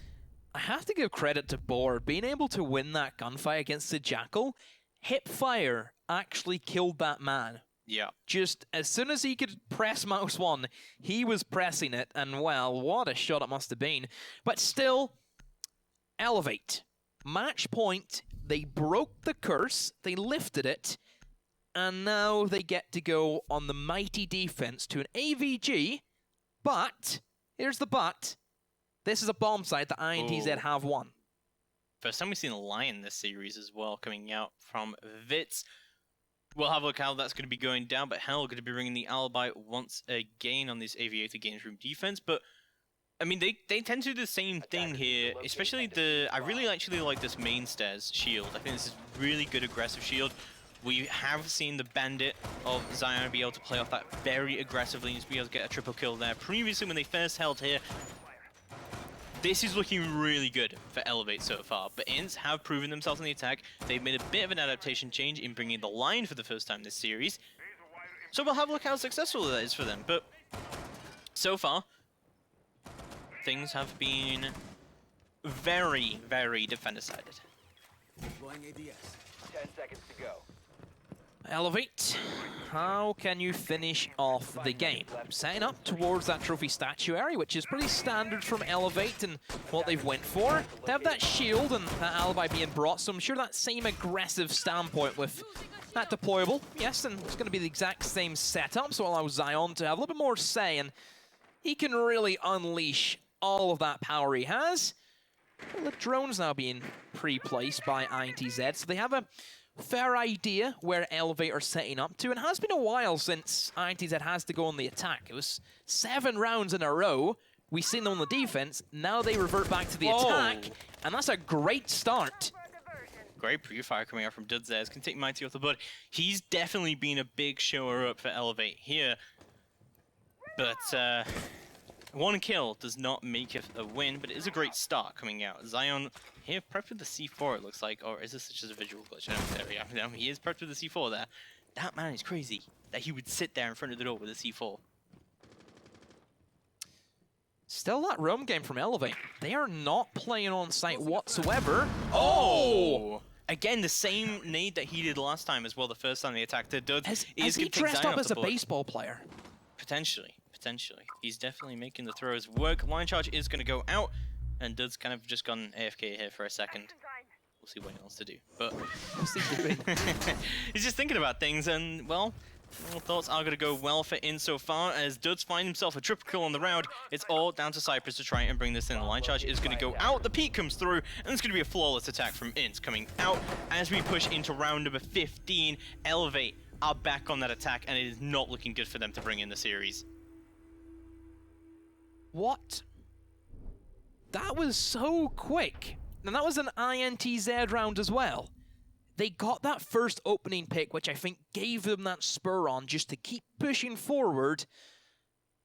I have to give credit to Boar. Being able to win that gunfight against the Jackal, hip fire actually killed that man. Yeah. Just as soon as he could press mouse 1, he was pressing it, and well, what a shot it must have been. But still, Elevate. Match point, they broke the curse, they lifted it, and now they get to go on the Mighty defense to an AVG, but, here's the but, this is a bomb site that INTZ have won. First time we've seen a Lion this series as well, coming out from Vitz. We'll have a look how that's going to be going down, but Hell going to be ringing the alibi once again on this Aviator Games Room defense. But, I mean, they tend to do the same thing here, especially I really actually like this main stairs shield. I think this is really good aggressive shield. We have seen the Bandit of Zion be able to play off that very aggressively and be able to get a triple kill there. Previously, when they first held here, this is looking really good for Elevate so far, but INT have proven themselves in the attack. They've made a bit of an adaptation change in bringing the line for the first time this series. So we'll have a look how successful that is for them, but so far, things have been very, very defender-sided. 10 seconds to go. Elevate, how can you finish off the game? Setting up towards that trophy statuary, which is pretty standard from Elevate and what they've went for. They have that shield and that alibi being brought, so I'm sure that same aggressive standpoint with that deployable. Yes, and it's going to be the exact same setup, so allow Zion to have a little bit more say, and he can really unleash all of that power he has. Well, the drone's now being pre-placed by INTZ, so they have a fair idea where Elevate are setting up to. It has been a while since INTZ has to go on the attack. It was 7 rounds in a row. We've seen them on the defense. Now they revert back to the attack, and that's a great start. Great pre-fire coming out from Duds there. It's going to take Mighty off the board. He's definitely been a big shower up for Elevate here. But One kill does not make it a win, but it is a great start coming out. Zion here prepped with the C4, it looks like, or is this just a visual glitch? I don't know, there we go. He is prepped with the C4 there. That man is crazy that he would sit there in front of the door with a C4. Still that roam game from Elevate. They are not playing on site whatsoever. Oh! Again, the same nade that he did last time as well, the first time they attacked the Dud. Has he dressed up as a baseball player? Potentially. Potentially. He's definitely making the throws work. Line charge is going to go out, and Dud's kind of just gone AFK here for a second. We'll see what he wants to do. But what's he doing? He's just thinking about things, and, well, all thoughts are going to go well for INT so far, as Dud's finds himself a triple kill on the round. It's all down to Cypress to try and bring this in. The line charge is going to go out, the peak comes through, and it's going to be a flawless attack from INT coming out as we push into round number 15. Elevate are back on that attack, and it is not looking good for them to bring in the series. What? That was so quick. And that was an INTZ round as well. They got that first opening pick, which I think gave them that spur on just to keep pushing forward.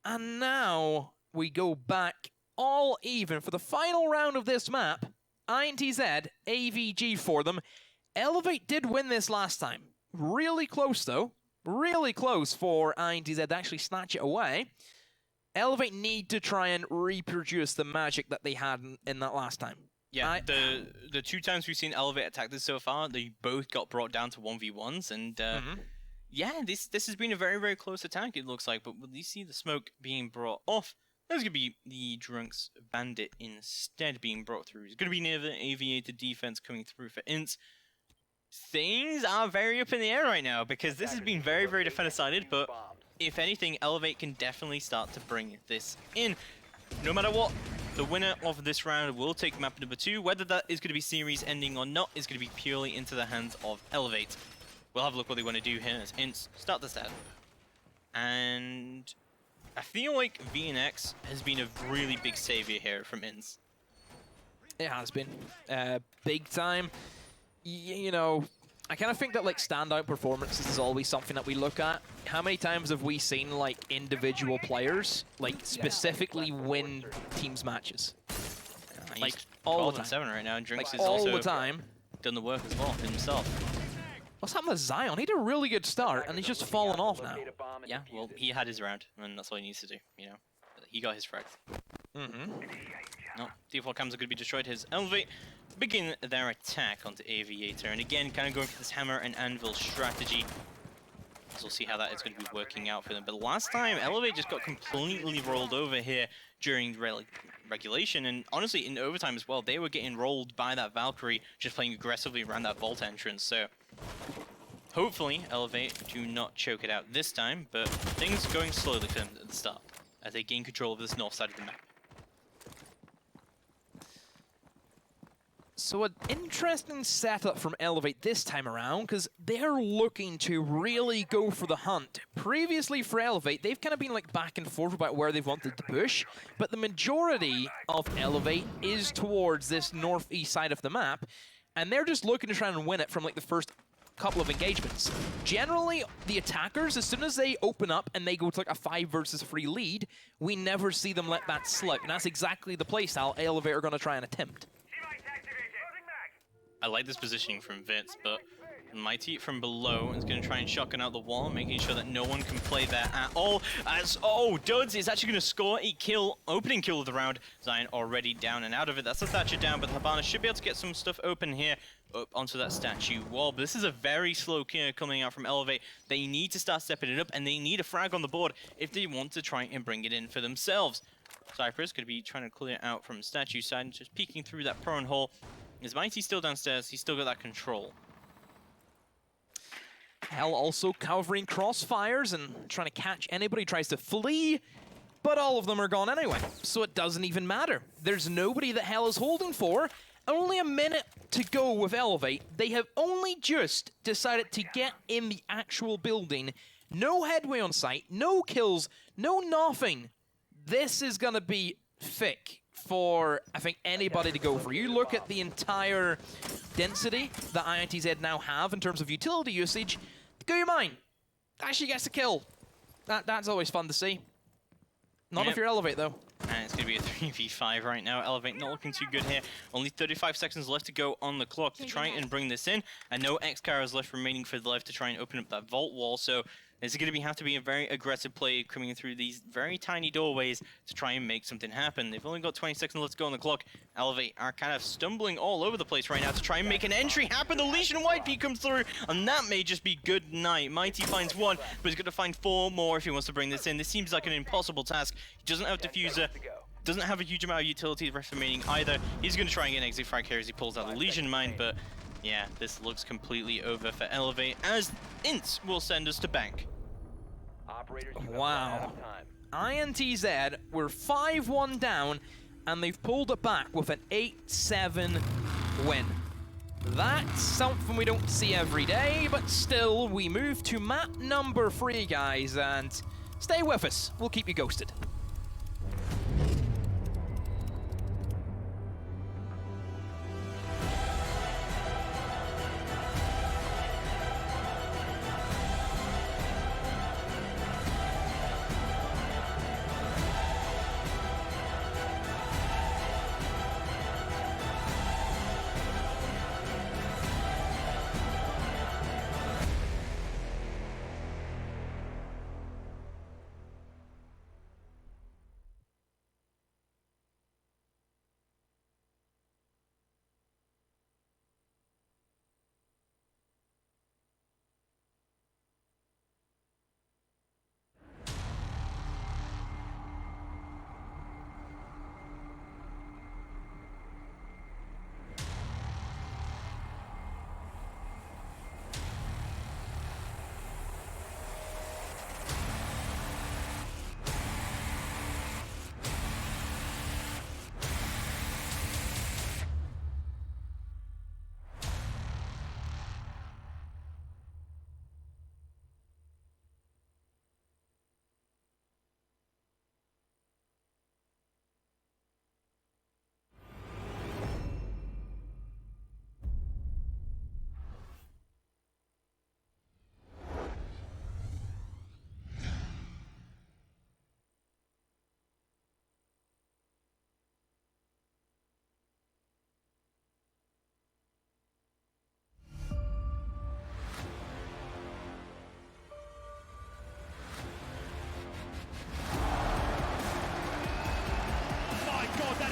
And now we go back all even for the final round of this map. INTZ, AVG for them. Elevate did win this last time. Really close, though. Really close for INTZ to actually snatch it away. Elevate need to try and reproduce the magic that they had in that last time. Yeah, the two times we've seen Elevate attack this so far, they both got brought down to 1v1s, and yeah, this has been a very, very close attack, it looks like, but will you see the smoke being brought off? There's going to be the Drunk's Bandit instead being brought through. It's going to be near the aviator defense coming through for INT. Things are very up in the air right now, because this has been very, very defender-sided, but if anything, Elevate can definitely start to bring this in. No matter what, the winner of this round will take map number 2. Whether that is going to be series ending or not is going to be purely into the hands of Elevate. We'll have a look what they want to do here as INT start the set. And I feel like VNX has been a really big savior here from INT. It has been. Big time. You know, I kind of think that like standout performances is always something that we look at. How many times have we seen like individual players like specifically win teams matches? Like all the time. 7 right now, and Drinks like is all also the time. Done the work as well himself. What's happened with Zion? He did a really good start, and he's just fallen off now. Yeah, well, he had his round, and that's all he needs to do. You know, he got his frags. No, default cams are going to be destroyed. His Elevate begin their attack onto Aviator, and again, kind of going for this hammer and anvil strategy. So we'll see how that is going to be working out for them. But last time, Elevate just got completely rolled over here during regulation, and honestly, in overtime as well, they were getting rolled by that Valkyrie, just playing aggressively around that vault entrance. So hopefully, Elevate do not choke it out this time, but things are going slowly for them at the start as they gain control of this north side of the map. So an interesting setup from Elevate this time around, because they're looking to really go for the hunt. Previously for Elevate, they've kind of been like back and forth about where they've wanted to push, but the majority of Elevate is towards this northeast side of the map, and they're just looking to try and win it from like the first couple of engagements. Generally, the attackers, as soon as they open up and they go to like a 5 versus 3 lead, we never see them let that slip, and that's exactly the playstyle Elevate are going to try and attempt. I like this positioning from Vitz, but Mighty from below is going to try and shotgun out the wall, making sure that no one can play there at all. As, oh, Duds is actually going to score a kill, opening kill of the round. Zion already down and out of it. That's the Thatcher down, but Habana should be able to get some stuff open here up onto that statue wall. But this is a very slow kill coming out from Elevate. They need to start stepping it up, and they need a frag on the board if they want to try and bring it in for themselves. Cypress could be trying to clear out from statue side and just peeking through that prone hole. Is Mighty still downstairs? He's still got that control. Hell also covering crossfires and trying to catch anybody who tries to flee, but all of them are gone anyway, so it doesn't even matter. There's nobody that Hell is holding for. Only a minute to go with Elevate. They have only just decided to get in the actual building. No headway on sight, no kills, no nothing. This is going to be thick for, I think, anybody to go for. You look at the entire density that INTZ now have in terms of utility usage, go your mind. Actually gets a kill. That's always fun to see. Not if you're Elevate, though. And it's going to be a 3v5 right now. Elevate not looking too good here. Only 35 seconds left to go on the clock to try and bring this in. And no X-Carriers left remaining for the life to try and open up that vault wall. So it's going to have to be a very aggressive play coming through these very tiny doorways to try and make something happen. They've only got 20 seconds left to go on the clock. Elevate are kind of stumbling all over the place right now to try and make an entry happen. The Legion White Peak comes through, and that may just be good night. Mighty finds one, but he's going to find 4 more if he wants to bring this in. This seems like an impossible task. He doesn't have Diffuser, doesn't have a huge amount of utility rest remaining either. He's going to try and get an exit frag here as he pulls out the Legion Mine, but yeah, this looks completely over for Elevate, as INT will send us to bank. Wow. INTZ were 5-1 down, and they've pulled it back with an 8-7 win. That's something we don't see every day, but still, we move to map number 3, guys, and stay with us. We'll keep you ghosted.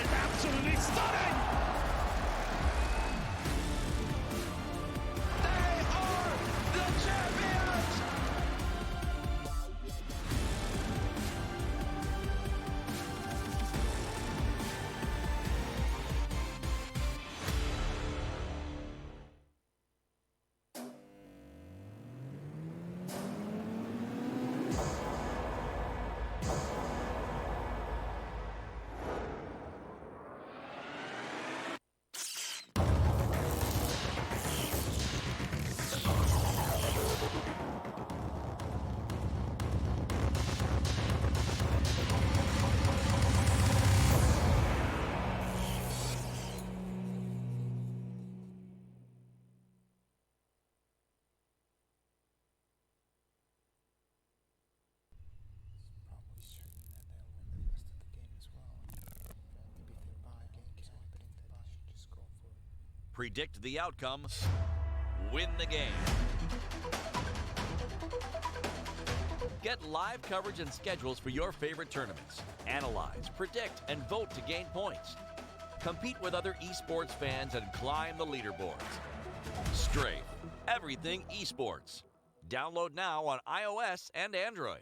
Absolutely stunning! They are the champions! Predict the outcome, win the game. Get live coverage and schedules for your favorite tournaments. Analyze, predict, and vote to gain points. Compete with other esports fans and climb the leaderboards. Strafe, everything esports. Download now on iOS and Android.